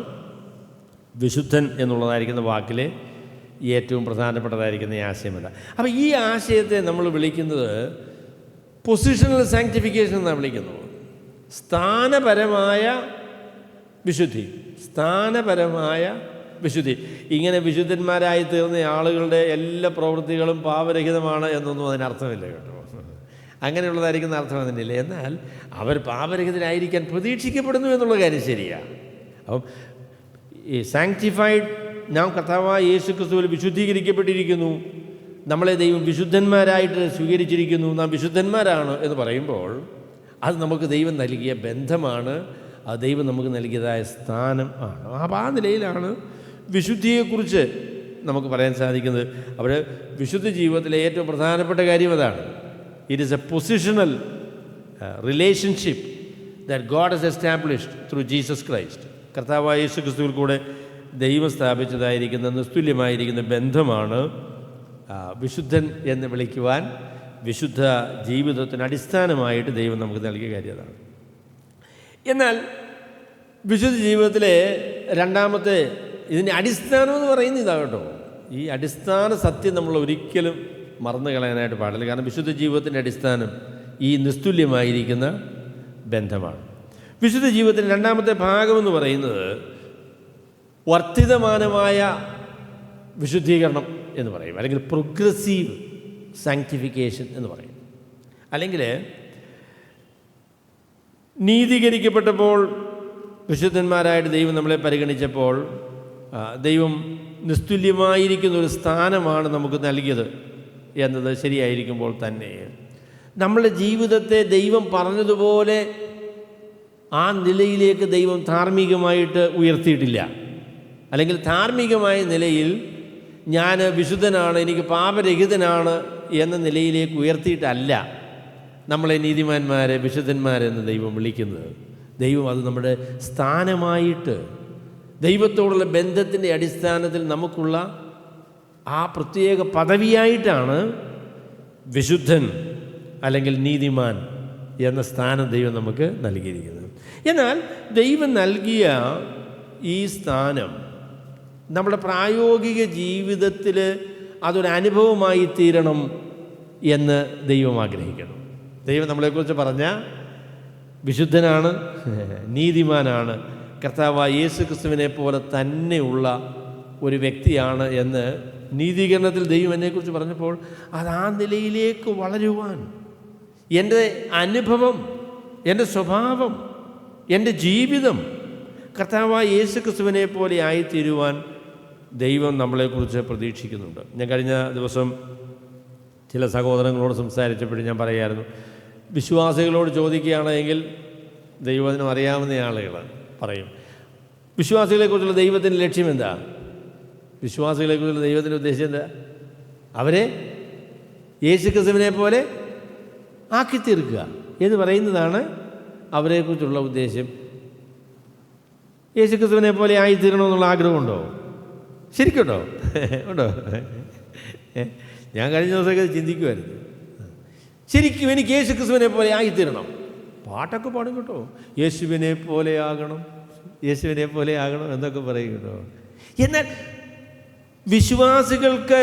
A: വിശുദ്ധൻ എന്നുള്ളതായിരിക്കുന്ന വാക്കിലെ ഏറ്റവും പ്രധാനപ്പെട്ടതായിരിക്കുന്ന ഈ ആശയമല്ല. അപ്പോൾ ഈ ആശയത്തെ നമ്മൾ വിളിക്കുന്നത് പൊസിഷണൽ സാങ്ക്ടിഫിക്കേഷൻ എന്നാണ് വിളിക്കുന്നത്. സ്ഥാനപരമായ വിശുദ്ധി, സ്ഥാനപരമായ വിശുദ്ധി. ഇങ്ങനെ വിശുദ്ധന്മാരായി തീർന്ന ആളുകളുടെ എല്ലാ പ്രവൃത്തികളും പാപരഹിതമാണ് എന്നൊന്നും അതിനർത്ഥമില്ല കേട്ടോ. അങ്ങനെയുള്ളതായിരിക്കുന്ന അർത്ഥം അതിനില്ല. എന്നാൽ അവർ പാപരഹിതരായിരിക്കാൻ പ്രതീക്ഷിക്കപ്പെടുന്നു എന്നുള്ള കാര്യം ശരിയാണ്. അപ്പം ഈ സാങ്ക്ടിഫൈഡ്, നാം കർത്താവായ യേശുക്രിസ്തുവിൽ വിശുദ്ധീകരിക്കപ്പെട്ടിരിക്കുന്നു, നമ്മളെ ദൈവം വിശുദ്ധന്മാരായിട്ട് സ്വീകരിച്ചിരിക്കുന്നു, നാം വിശുദ്ധന്മാരാണ് എന്ന് പറയുമ്പോൾ അത് നമുക്ക് ദൈവം നൽകിയ ബന്ധമാണ്, അത് ദൈവം നമുക്ക് നൽകിയതായ സ്ഥാനം ആണ്. അപ്പോൾ ആ നിലയിലാണ് വിശുദ്ധിയെക്കുറിച്ച് നമുക്ക് പറയാൻ സാധിക്കുന്നത്. അവിടെ വിശുദ്ധ ജീവിതത്തിലെ ഏറ്റവും പ്രധാനപ്പെട്ട കാര്യം അതാണ്. It is a positional relationship that God has established through Jesus Christ. കർത്താവായ യേശു ക്രിസ്തുവിൽ കൂടെ ദൈവം സ്ഥാപിച്ചതായിരിക്കുന്ന നിസ്തുല്യമായിരിക്കുന്ന ബന്ധമാണ് വിശുദ്ധൻ എന്ന് വിളിക്കുവാൻ വിശുദ്ധ ജീവിതത്തിന് അടിസ്ഥാനമായിട്ട് ദൈവം നമുക്ക് നൽകിയ കാര്യം അതാണ്. എന്നാൽ വിശുദ്ധ ജീവിതത്തിലെ രണ്ടാമത്തെ ഇതിൻ്റെ അടിസ്ഥാനം എന്ന് പറയുന്നത് ഇതാണ് കേട്ടോ. ഈ അടിസ്ഥാന സത്യം നമ്മൾ ഒരിക്കലും മറന്നു കളയാനായിട്ട് പാടില്ല. കാരണം വിശുദ്ധ ജീവിതത്തിൻ്റെ അടിസ്ഥാനം ഈ നിസ്തുല്യമായിരിക്കുന്ന ബന്ധമാണ്. വിശുദ്ധ ജീവിതത്തിൻ്റെ രണ്ടാമത്തെ ഭാഗമെന്ന് പറയുന്നത് വർദ്ധിതമാനമായ വിശുദ്ധീകരണം എന്ന് പറയും, അല്ലെങ്കിൽ പ്രോഗ്രസീവ് സാങ്ക്ടിഫിക്കേഷൻ എന്ന് പറയും. അല്ലെങ്കിൽ നീതീകരിക്കപ്പെട്ടപ്പോൾ വിശുദ്ധന്മാരായിട്ട് ദൈവം നമ്മളെ പരിഗണിച്ചപ്പോൾ ദൈവം നിസ്തുല്യമായിരിക്കുന്ന ഒരു സ്ഥാനമാണ് നമുക്ക് നൽകിയത് എന്നത് ശരിയായിരിക്കുമ്പോൾ തന്നെ നമ്മളുടെ ജീവിതത്തെ ദൈവം പറഞ്ഞതുപോലെ ആ നിലയിലേക്ക് ദൈവം ധാർമ്മികമായിട്ട് ഉയർത്തിയിട്ടില്ല. അല്ലെങ്കിൽ ധാർമ്മികമായ നിലയിൽ ഞാൻ വിശുദ്ധനാണ്, എനിക്ക് പാപരഹിതനാണ് എന്ന നിലയിലേക്ക് ഉയർത്തിയിട്ടല്ല നമ്മളെ നീതിമാന്മാരെ വിശുദ്ധന്മാരെന്ന് ദൈവം വിളിക്കുന്നത്. ദൈവം അത് നമ്മുടെ സ്ഥാനമായിട്ട് ദൈവത്തോടുള്ള ബന്ധത്തിൻ്റെ അടിസ്ഥാനത്തിൽ നമുക്കുള്ള ആ പ്രത്യേക പദവിയായിട്ടാണ് വിശുദ്ധൻ അല്ലെങ്കിൽ നീതിമാൻ എന്ന സ്ഥാനം ദൈവം നമുക്ക് നൽകിയിരിക്കുന്നത്. എന്നാൽ ദൈവം നൽകിയ ഈ സ്ഥാനം നമ്മുടെ പ്രായോഗിക ജീവിതത്തിൽ അതൊരു അനുഭവമായി തീരണം എന്ന് ദൈവം ആഗ്രഹിക്കണം. ദൈവം നമ്മളെക്കുറിച്ച് പറഞ്ഞ വിശുദ്ധനാണ്, നീതിമാനാണ്, കർത്താവായ യേശു ക്രിസ്തുവിനെ പോലെ തന്നെയുള്ള ഒരു വ്യക്തിയാണ് എന്ന് നീതീകരണത്തിൽ ദൈവം എന്നെക്കുറിച്ച് പറഞ്ഞപ്പോൾ അത് ആ നിലയിലേക്ക് വളരുവാൻ എൻ്റെ അനുഭവം, എൻ്റെ സ്വഭാവം, എൻ്റെ ജീവിതം കർത്താവായ യേശു ക്രിസ്തുവിനെ പോലെ ആയിത്തീരുവാൻ ദൈവം നമ്മളെക്കുറിച്ച് പ്രതീക്ഷിക്കുന്നുണ്ട്. ഞാൻ കഴിഞ്ഞ ദിവസം ചില സഹോദരങ്ങളോട് സംസാരിച്ചപ്പോഴും ഞാൻ പറയായിരുന്നു, വിശ്വാസികളോട് ചോദിക്കുകയാണെങ്കിൽ ദൈവത്തിനും അറിയാവുന്ന ആളുകൾ പറയും, വിശ്വാസികളെക്കുറിച്ചുള്ള ദൈവത്തിൻ്റെ ലക്ഷ്യം എന്താ? വിശ്വാസികളെക്കുറിച്ചുള്ള ദൈവത്തിൻ്റെ ഉദ്ദേശം എന്താ? അവരെ യേശു ക്രിസ്തുവിനെ പോലെ ആക്കി തീർക്കുക എന്ന് പറയുന്നതാണ് അവരെക്കുറിച്ചുള്ള ഉദ്ദേശം. യേശു ക്രിസ്തുവിനെ പോലെ ആയിത്തീരണമെന്നുള്ള ആഗ്രഹമുണ്ടോ? ശരിക്കുണ്ടോ? ഉണ്ടോ? ഞാൻ കഴിഞ്ഞ ദിവസമൊക്കെ ചിന്തിക്കുമായിരുന്നു, ശരിക്കും എനിക്ക് യേശു ക്രിസ്തുവിനെ പോലെ ആയിത്തീരണം. പാട്ടൊക്കെ പാടും കേട്ടോ, യേശുവിനെ പോലെ ആകണം, യേശുവിനെ പോലെ ആകണം എന്നൊക്കെ പറയും കേട്ടോ. എന്നാൽ വിശ്വാസികൾക്ക്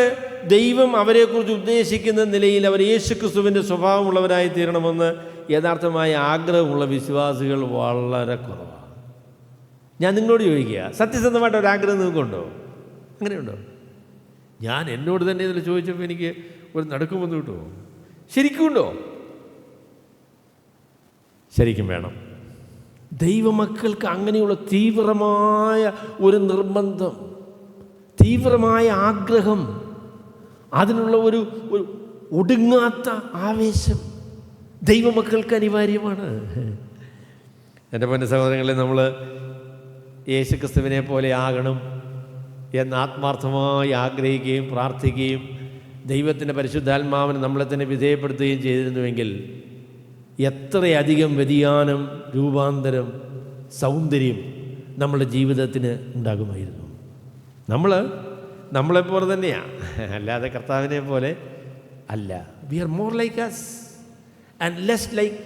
A: ദൈവം അവരെക്കുറിച്ച് ഉദ്ദേശിക്കുന്ന നിലയിൽ അവർ യേശു ക്രിസ്തുവിൻ്റെ സ്വഭാവമുള്ളവരായി തീരണമെന്ന് യഥാർത്ഥമായ ആഗ്രഹമുള്ള വിശ്വാസികൾ വളരെ കുറവാണ്. ഞാൻ നിങ്ങളോട് ചോദിക്കുക, സത്യസന്ധമായിട്ട് ഒരാഗ്രഹം നിങ്ങൾക്കുണ്ടോ? അങ്ങനെയുണ്ടോ? ഞാൻ എന്നോട് തന്നെ ഇതിൽ ചോദിച്ചപ്പോൾ എനിക്ക് ഒരു നടുക്കം വന്നു കിട്ടുമോ? ശരിക്കും ഉണ്ടോ? ശരിക്കും വേണം. ദൈവമക്കൾക്ക് അങ്ങനെയുള്ള തീവ്രമായ ഒരു നിർബന്ധം, തീവ്രമായ ആഗ്രഹം, അതിനുള്ള ഒരു ഒടുങ്ങാത്ത ആവേശം ദൈവമക്കൾക്ക് അനിവാര്യമാണ്. എൻ്റെ പൊന്ന സഹോദരങ്ങളെ, നമ്മൾ യേശുക്രിസ്തുവിനെ പോലെ ആകണം എന്ന് ആത്മാർത്ഥമായി ആഗ്രഹിക്കുകയും പ്രാർത്ഥിക്കുകയും ദൈവത്തിൻ്റെ പരിശുദ്ധാത്മാവിന് നമ്മളെ തന്നെ വിധേയപ്പെടുത്തുകയും ചെയ്തിരുന്നുവെങ്കിൽ എത്രയധികം വ്യതിയാനം, രൂപാന്തരം, സൗന്ദര്യം നമ്മളുടെ ജീവിതത്തിന് ഉണ്ടാകുമായിരുന്നു. നമ്മളെപ്പോലെ തന്നെയാണ്, അല്ലാതെ കർത്താവിനെ പോലെ അല്ല. We are more like us and less like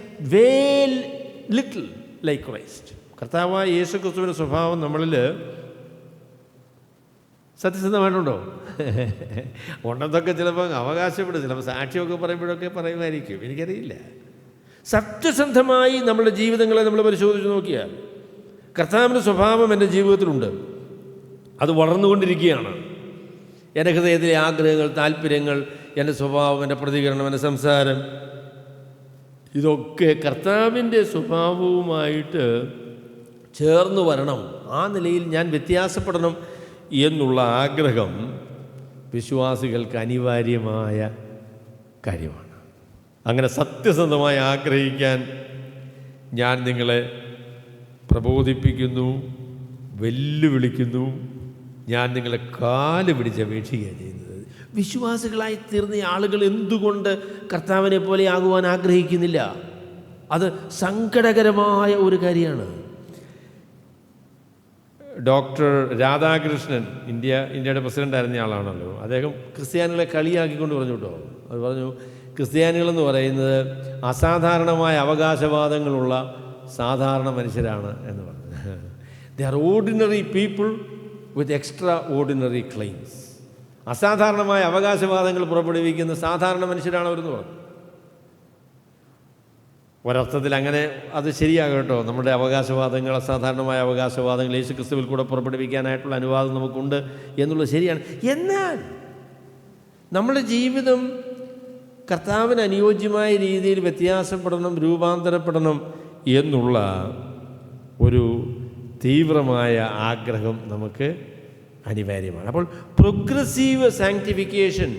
A: little like Christ. കർത്താവായ യേശു ക്രിസ്തുവിൻ്റെ സ്വഭാവം നമ്മളിൽ സത്യസന്ധമായിട്ടുണ്ടോ? ഉണ്ടെന്നൊക്കെ ചിലപ്പോൾ അവകാശപ്പെടും, ചിലപ്പോൾ സാക്ഷ്യമൊക്കെ പറയുമ്പോഴൊക്കെ പറയുമായിരിക്കും, എനിക്കറിയില്ല. സത്യസന്ധമായി നമ്മുടെ ജീവിതങ്ങളെ നമ്മൾ പരിശോധിച്ച് നോക്കിയാൽ കർത്താവിൻ്റെ സ്വഭാവം എൻ്റെ ജീവിതത്തിലുണ്ട്. അത് വളർന്നുകൊണ്ടിരിക്കുകയാണ്. എൻ്റെ ഹൃദയത്തിലെ ആഗ്രഹങ്ങൾ, താല്പര്യങ്ങൾ, എൻ്റെ സ്വഭാവം, എൻ്റെ പ്രതികരണം, എൻ്റെ സംസാരം, ഇതൊക്കെ കർത്താവിൻ്റെ സ്വഭാവവുമായിട്ട് ചേർന്ന് വരണം. ആ നിലയിൽ ഞാൻ വ്യത്യാസപ്പെടണം എന്നുള്ള ആഗ്രഹം വിശ്വാസികൾക്ക് അനിവാര്യമായ കാര്യമാണ്. അങ്ങനെ സത്യസന്ധമായി ആഗ്രഹിക്കാൻ ഞാൻ നിങ്ങളെ പ്രബോധിപ്പിക്കുന്നു, വെല്ലുവിളിക്കുന്നു. ഞാൻ നിങ്ങളെ കാല് പിടിച്ചപേക്ഷിക്കുകയാണ് ചെയ്യുന്നത്. വിശ്വാസികളായി തീർന്ന ആളുകൾ എന്തുകൊണ്ട് കർത്താവിനെ പോലെ ആകുവാൻ ആഗ്രഹിക്കുന്നില്ല? അത് സങ്കടകരമായ ഒരു കാര്യമാണ്. ഡോക്ടർ രാധാകൃഷ്ണൻ, ഇന്ത്യയുടെ പ്രസിഡൻ്റായിരുന്ന ആളാണല്ലോ, അദ്ദേഹം ക്രിസ്ത്യാനികളെ കളിയാക്കിക്കൊണ്ട് പറഞ്ഞു കേട്ടോ. അത് പറഞ്ഞു, ക്രിസ്ത്യാനികളെന്ന് പറയുന്നത് അസാധാരണമായ അവകാശവാദങ്ങളുള്ള സാധാരണ മനുഷ്യരാണ് എന്ന് പറഞ്ഞു. They are ordinary people with extra ordinary claims. അസാധാരണമായ അവകാശവാദങ്ങൾ പുറപ്പെടുവിക്കുന്ന സാധാരണ മനുഷ്യരാണ് അവരെന്ന് പറഞ്ഞു. ഒരർത്ഥത്തിൽ അങ്ങനെ അത് ശരിയാകട്ടോ. നമ്മുടെ അവകാശവാദങ്ങൾ, അസാധാരണമായ അവകാശവാദങ്ങൾ യേശു ക്രിസ്തുവിൽ കൂടെ പുറപ്പെടുവിക്കാനായിട്ടുള്ള അനുവാദം നമുക്കുണ്ട് എന്നുള്ളത് ശരിയാണ്. എന്നാൽ നമ്മുടെ ജീവിതം കർത്താവിന് അനുയോജ്യമായ രീതിയിൽ വ്യത്യാസപ്പെടണം, രൂപാന്തരപ്പെടണം എന്നുള്ള ഒരു തീവ്രമായ ആഗ്രഹം നമുക്ക് അനിവാര്യമാണ്. അപ്പോൾ പ്രോഗ്രസീവ് സാങ്ക്ടിഫിക്കേഷൻ,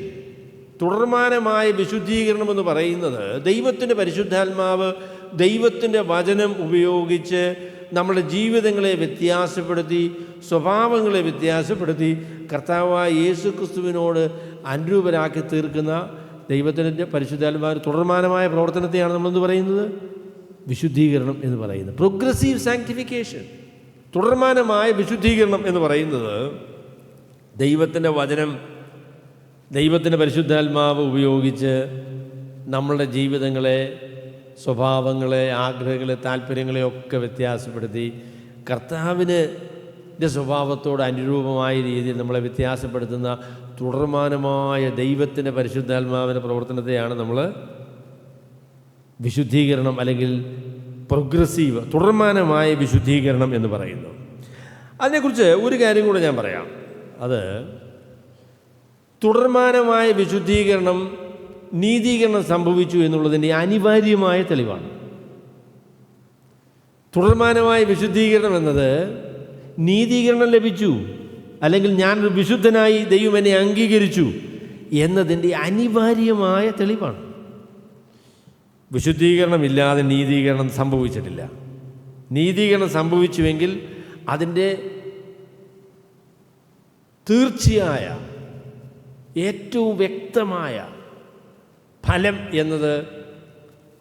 A: തുടർമാനമായ വിശുദ്ധീകരണം എന്ന് പറയുന്നത് ദൈവത്തിൻ്റെ പരിശുദ്ധാത്മാവ് ദൈവത്തിൻ്റെ വചനം ഉപയോഗിച്ച് നമ്മുടെ ജീവിതങ്ങളെ വ്യത്യാസപ്പെടുത്തി, സ്വഭാവങ്ങളെ വ്യത്യാസപ്പെടുത്തി കർത്താവായ യേശു ക്രിസ്തുവിനോട് അനുരൂപരാക്കി തീർക്കുന്ന ദൈവത്തിൻ്റെ പരിശുദ്ധാത്മാവ് തുടർമാനമായ പ്രവർത്തനത്തെയാണ് നമ്മളെന്ന് പറയുന്നത് വിശുദ്ധീകരണം എന്ന് പറയുന്നത്. പ്രോഗ്രസീവ് സാങ്ക്ടിഫിക്കേഷൻ, തുടർമാനമായ വിശുദ്ധീകരണം എന്ന് പറയുന്നത് ദൈവത്തിൻ്റെ വചനം, ദൈവത്തിൻ്റെ പരിശുദ്ധാത്മാവ് ഉപയോഗിച്ച് നമ്മളുടെ ജീവിതങ്ങളെ, സ്വഭാവങ്ങളെ, ആഗ്രഹങ്ങളെ, താല്പര്യങ്ങളെ ഒക്കെ വ്യത്യാസപ്പെടുത്തി കർത്താവിൻ്റെ സ്വഭാവത്തോട് അനുരൂപമായ രീതിയിൽ നമ്മളെ വ്യത്യാസപ്പെടുത്തുന്ന തുടർമാനമായ ദൈവത്തിൻ്റെ പരിശുദ്ധാത്മാവിൻ്റെ പ്രവർത്തനത്തെയാണ് നമ്മൾ വിശുദ്ധീകരണം അല്ലെങ്കിൽ പ്രോഗ്രസീവ്, തുടർമാനമായ വിശുദ്ധീകരണം എന്ന് പറയുന്നു. അതിനെക്കുറിച്ച് ഒരു കാര്യം കൂടെ ഞാൻ പറയാം. അത് തുടർമാനമായ വിശുദ്ധീകരണം, നീതീകരണം സംഭവിച്ചു എന്നുള്ളതിൻ്റെ അനിവാര്യമായ തെളിവാണ്. തുടർമാനമായ വിശുദ്ധീകരണം എന്നത് നീതീകരണം ലഭിച്ചു, അല്ലെങ്കിൽ ഞാനൊരു വിശുദ്ധനായി ദൈവം എന്നെ അംഗീകരിച്ചു എന്നതിൻ്റെ അനിവാര്യമായ തെളിവാണ്. വിശുദ്ധീകരണമില്ലാതെ നീതീകരണം സംഭവിച്ചിട്ടില്ല. നീതീകരണം സംഭവിച്ചുവെങ്കിൽ അതിൻ്റെ തീർച്ചയായ ഏറ്റവും വ്യക്തമായ ഫലം എന്നത്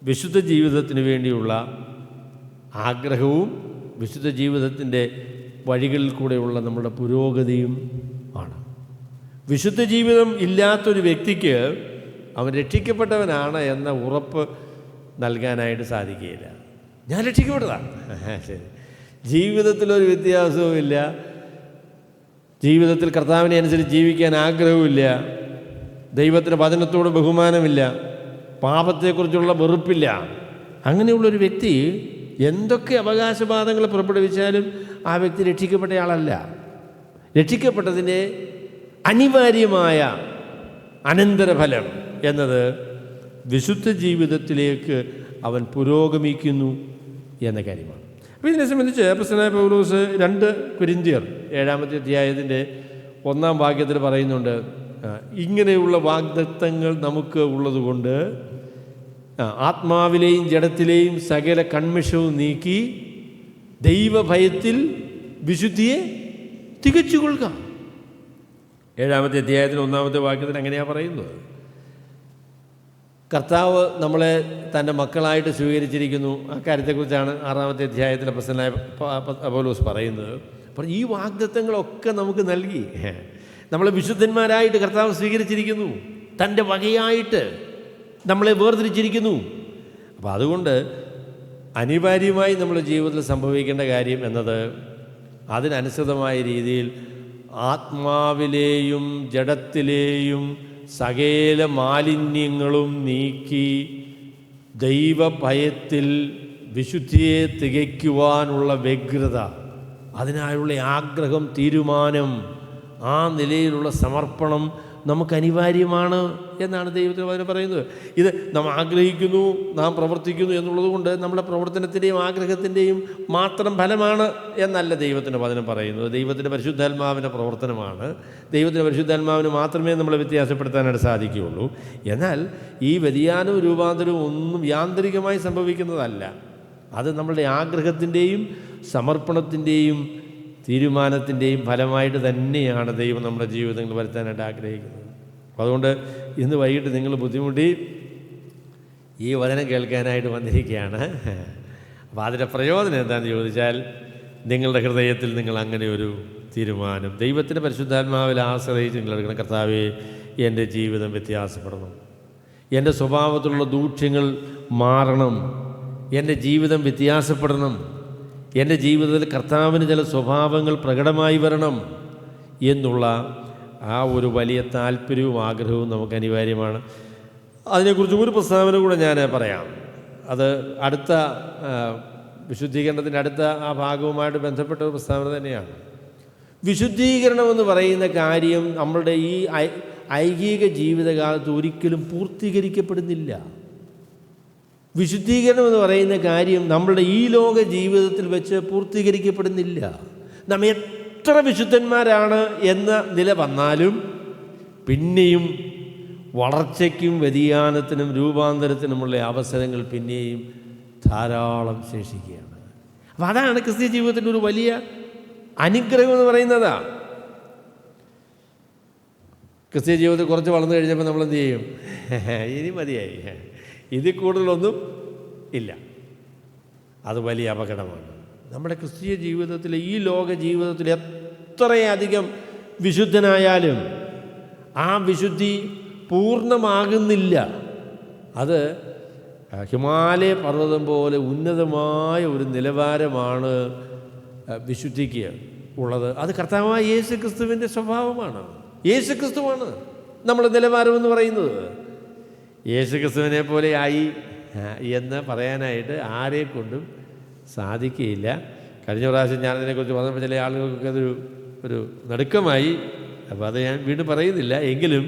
A: വിശുദ്ധ ജീവിതത്തിന് വേണ്ടിയുള്ള ആഗ്രഹവും വിശുദ്ധ ജീവിതത്തിൻ്റെ വഴികളിൽ കൂടെയുള്ള നമ്മുടെ പുരോഗതിയും ആണ്. വിശുദ്ധ ജീവിതം ഇല്ലാത്തൊരു വ്യക്തിക്ക് അവൻ രക്ഷിക്കപ്പെട്ടവനാണ് എന്ന ഉറപ്പ് നൽകാനായിട്ട് സാധിക്കുകയില്ല. ഞാൻ രക്ഷിക്കപ്പെട്ടതാണ്, ശരി, ജീവിതത്തിലൊരു വ്യത്യാസവുമില്ല, ജീവിതത്തിൽ കർത്താവിനെ അനുസരിച്ച് ജീവിക്കാൻ ആഗ്രഹവുമില്ല, ദൈവത്തിൻ്റെ വചനത്തോട് ബഹുമാനമില്ല, പാപത്തെക്കുറിച്ചുള്ള വെറുപ്പില്ല, അങ്ങനെയുള്ളൊരു വ്യക്തി എന്തൊക്കെ അവകാശവാദങ്ങൾ പുറപ്പെടുവിച്ചാലും ആ വ്യക്തി രക്ഷിക്കപ്പെട്ടയാളല്ല. രക്ഷിക്കപ്പെട്ടതിൻ്റെ അനിവാര്യമായ അനന്തരഫലം എന്നത് വിശുദ്ധ ജീവിതത്തിലേക്ക് അവൻ പുരോഗമിക്കുന്നു എന്ന കാര്യമാണ്. അപ്പോൾ ഇതിനെ സംബന്ധിച്ച് അപ്പോസ്തലനായ പൗലോസ് 2 കൊരിന്ത്യർ 7-ാമത്തെ അധ്യായത്തിൻ്റെ 1-ാം വാക്യത്തിൽ പറയുന്നുണ്ട്, ഇങ്ങനെയുള്ള വാഗ്ദത്തങ്ങൾ നമുക്ക് ഉള്ളതുകൊണ്ട് ആത്മാവിലെയും ജഡത്തിലെയും സകല കൺമിഷവും നീക്കി ദൈവഭയത്തിൽ വിശുദ്ധിയെ തികച്ചുകൊള്ളുക. 7-ാമത്തെ അധ്യായത്തിൽ 1-ാമത്തെ വാക്യത്തിൽ അങ്ങനെയാണ് പറയുന്നത്. കർത്താവ് നമ്മളെ തൻ്റെ മക്കളായിട്ട് സ്വീകരിച്ചിരിക്കുന്നു. അക്കാര്യത്തെക്കുറിച്ചാണ് 6-ാമത്തെ അധ്യായത്തിൽ അപ്പോസ്തലനായ പൗലോസ് പറയുന്നത്. അപ്പോൾ ഈ വാഗ്ദത്തങ്ങളൊക്കെ നമുക്ക് നൽകി നമ്മളെ വിശുദ്ധന്മാരായിട്ട് കർത്താവ് സ്വീകരിച്ചിരിക്കുന്നു. തൻ്റെ വകയായിട്ട് നമ്മളെ വേർതിരിച്ചിരിക്കുന്നു. അപ്പോൾ അതുകൊണ്ട് അനിവാര്യമായി നമ്മുടെ ജീവിതത്തിൽ സംഭവിക്കേണ്ട കാര്യം എന്നത് അതിനനുസൃതമായ രീതിയിൽ ആത്മാവിലെയും ജഡത്തിലെയും സകല മാലിന്യങ്ങളും നീക്കി ദൈവഭയത്തിൽ വിശുദ്ധിയെ തികയ്ക്കുവാനുള്ള വ്യഗ്രത, അതിനായുള്ള ആഗ്രഹം, തീരുമാനം, ആ നിലയിലുള്ള സമർപ്പണം നമുക്ക് അനിവാര്യമാണ് എന്നാണ് ദൈവത്തിന് വചനം പറയുന്നത്. ഇത് നാം ആഗ്രഹിക്കുന്നു, നാം പ്രവർത്തിക്കുന്നു എന്നുള്ളത് കൊണ്ട് നമ്മുടെ പ്രവർത്തനത്തിൻ്റെയും ആഗ്രഹത്തിൻ്റെയും മാത്രം ഫലമാണ് എന്നല്ല ദൈവത്തിൻ്റെ വചനം പറയുന്നത്. ദൈവത്തിൻ്റെ പരിശുദ്ധാത്മാവിൻ്റെ പ്രവർത്തനമാണ്. ദൈവത്തിൻ്റെ പരിശുദ്ധാത്മാവിന് മാത്രമേ നമ്മളെ വ്യത്യാസപ്പെടുത്താനായിട്ട് സാധിക്കുകയുള്ളൂ. എന്നാൽ ഈ വ്യതിയാനവും രൂപാന്തരവും ഒന്നും യാന്ത്രികമായി സംഭവിക്കുന്നതല്ല. അത് നമ്മളുടെ ആഗ്രഹത്തിൻ്റെയും സമർപ്പണത്തിൻ്റെയും തീരുമാനത്തിൻ്റെയും ഫലമായിട്ട് തന്നെയാണ് ദൈവം നമ്മുടെ ജീവിതങ്ങൾ വരുത്താനായിട്ട് ആഗ്രഹിക്കുന്നത്. അപ്പോൾ അതുകൊണ്ട് ഇന്ന് വൈകിട്ട് നിങ്ങൾ ബുദ്ധിമുട്ടി ഈ വചനം കേൾക്കാനായിട്ട് വന്നിരിക്കുകയാണ്. അപ്പോൾ അതിൻ്റെ പ്രയോജനം എന്താണെന്ന് ചോദിച്ചാൽ, നിങ്ങളുടെ ഹൃദയത്തിൽ നിങ്ങൾ അങ്ങനെ ഒരു തീരുമാനം ദൈവത്തിൻ്റെ പരിശുദ്ധാത്മാവിൽ ആശ്രയിച്ച് നിങ്ങൾ എടുക്കണം. കർത്താവേ, എൻ്റെ ജീവിതം വ്യത്യാസപ്പെടണം, എൻ്റെ സ്വഭാവത്തിലുള്ള ദൂഷ്യങ്ങൾ മാറണം, എൻ്റെ ജീവിതം വ്യത്യാസപ്പെടണം, എൻ്റെ ജീവിതത്തിൽ കർത്താവിന് ചില സ്വഭാവങ്ങൾ പ്രകടമായി വരണം എന്നുള്ള ആ ഒരു വലിയ താല്പര്യവും ആഗ്രഹവും നമുക്ക് അനിവാര്യമാണ്. അതിനെക്കുറിച്ച് ഒരു പ്രസ്താവന കൂടെ ഞാൻ പറയാം. അത് അടുത്ത വിശുദ്ധീകരണത്തിൻ്റെ അടുത്ത ആ ഭാഗവുമായിട്ട് ബന്ധപ്പെട്ട ഒരു പ്രസ്താവന തന്നെയാണ്. വിശുദ്ധീകരണം എന്ന് പറയുന്ന കാര്യം നമ്മളുടെ ഈ ഐഹിക ജീവിതകാലത്ത് ഒരിക്കലും പൂർത്തീകരിക്കപ്പെടുന്നില്ല. വിശുദ്ധീകരണം എന്ന് പറയുന്ന കാര്യം നമ്മളുടെ ഈ ലോക ജീവിതത്തിൽ വെച്ച് പൂർത്തീകരിക്കപ്പെടുന്നില്ല. നാം എത്ര വിശുദ്ധന്മാരാണ് എന്ന നില വന്നാലും പിന്നെയും വളർച്ചയ്ക്കും വ്യതിയാനത്തിനും രൂപാന്തരത്തിനുമുള്ള അവസരങ്ങൾ പിന്നെയും ധാരാളം ശേഷിക്കുകയാണ്. അപ്പം അതാണ് ക്രിസ്തീയ ജീവിതത്തിൻ്റെ ഒരു വലിയ അനുഗ്രഹം എന്ന് പറയുന്നതാ. ക്രിസ്തീയ ജീവിതത്തിൽ കുറച്ച് വളർന്നു കഴിഞ്ഞപ്പോൾ നമ്മൾ എന്ത് ചെയ്യും? ഇനി മതിയായി, ഇതിൽ കൂടുതലൊന്നും ഇല്ല. അത് വലിയ അപകടമാണ്. നമ്മുടെ ക്രിസ്തീയ ജീവിതത്തിൽ, ഈ ലോക ജീവിതത്തിൽ എത്രയധികം വിശുദ്ധനായാലും ആ വിശുദ്ധി പൂർണ്ണമാകുന്നില്ല. അത് ഹിമാലയ പർവ്വതം പോലെ ഉന്നതമായ ഒരു നിലവാരമാണ് വിശുദ്ധിക്ക് ഉള്ളത്. അത് കർത്താവായ യേശു ക്രിസ്തുവിൻ്റെ സ്വഭാവമാണ്. യേശു ക്രിസ്തുവാണ് നമ്മുടെ നിലവാരമെന്ന് പറയുന്നത്. യേശു ക്രിസ്തുവിനെ പോലെ ആയി എന്ന് പറയാനായിട്ട് ആരെക്കൊണ്ടും സാധിക്കുകയില്ല. കഴിഞ്ഞ പ്രാവശ്യം ഞാനതിനെക്കുറിച്ച് പറഞ്ഞപ്പോൾ ചില ആളുകൾക്കൊക്കെ ഒരു നടുക്കമായി. അപ്പോൾ അത് ഞാൻ വീണ്ടും പറയുന്നില്ല. എങ്കിലും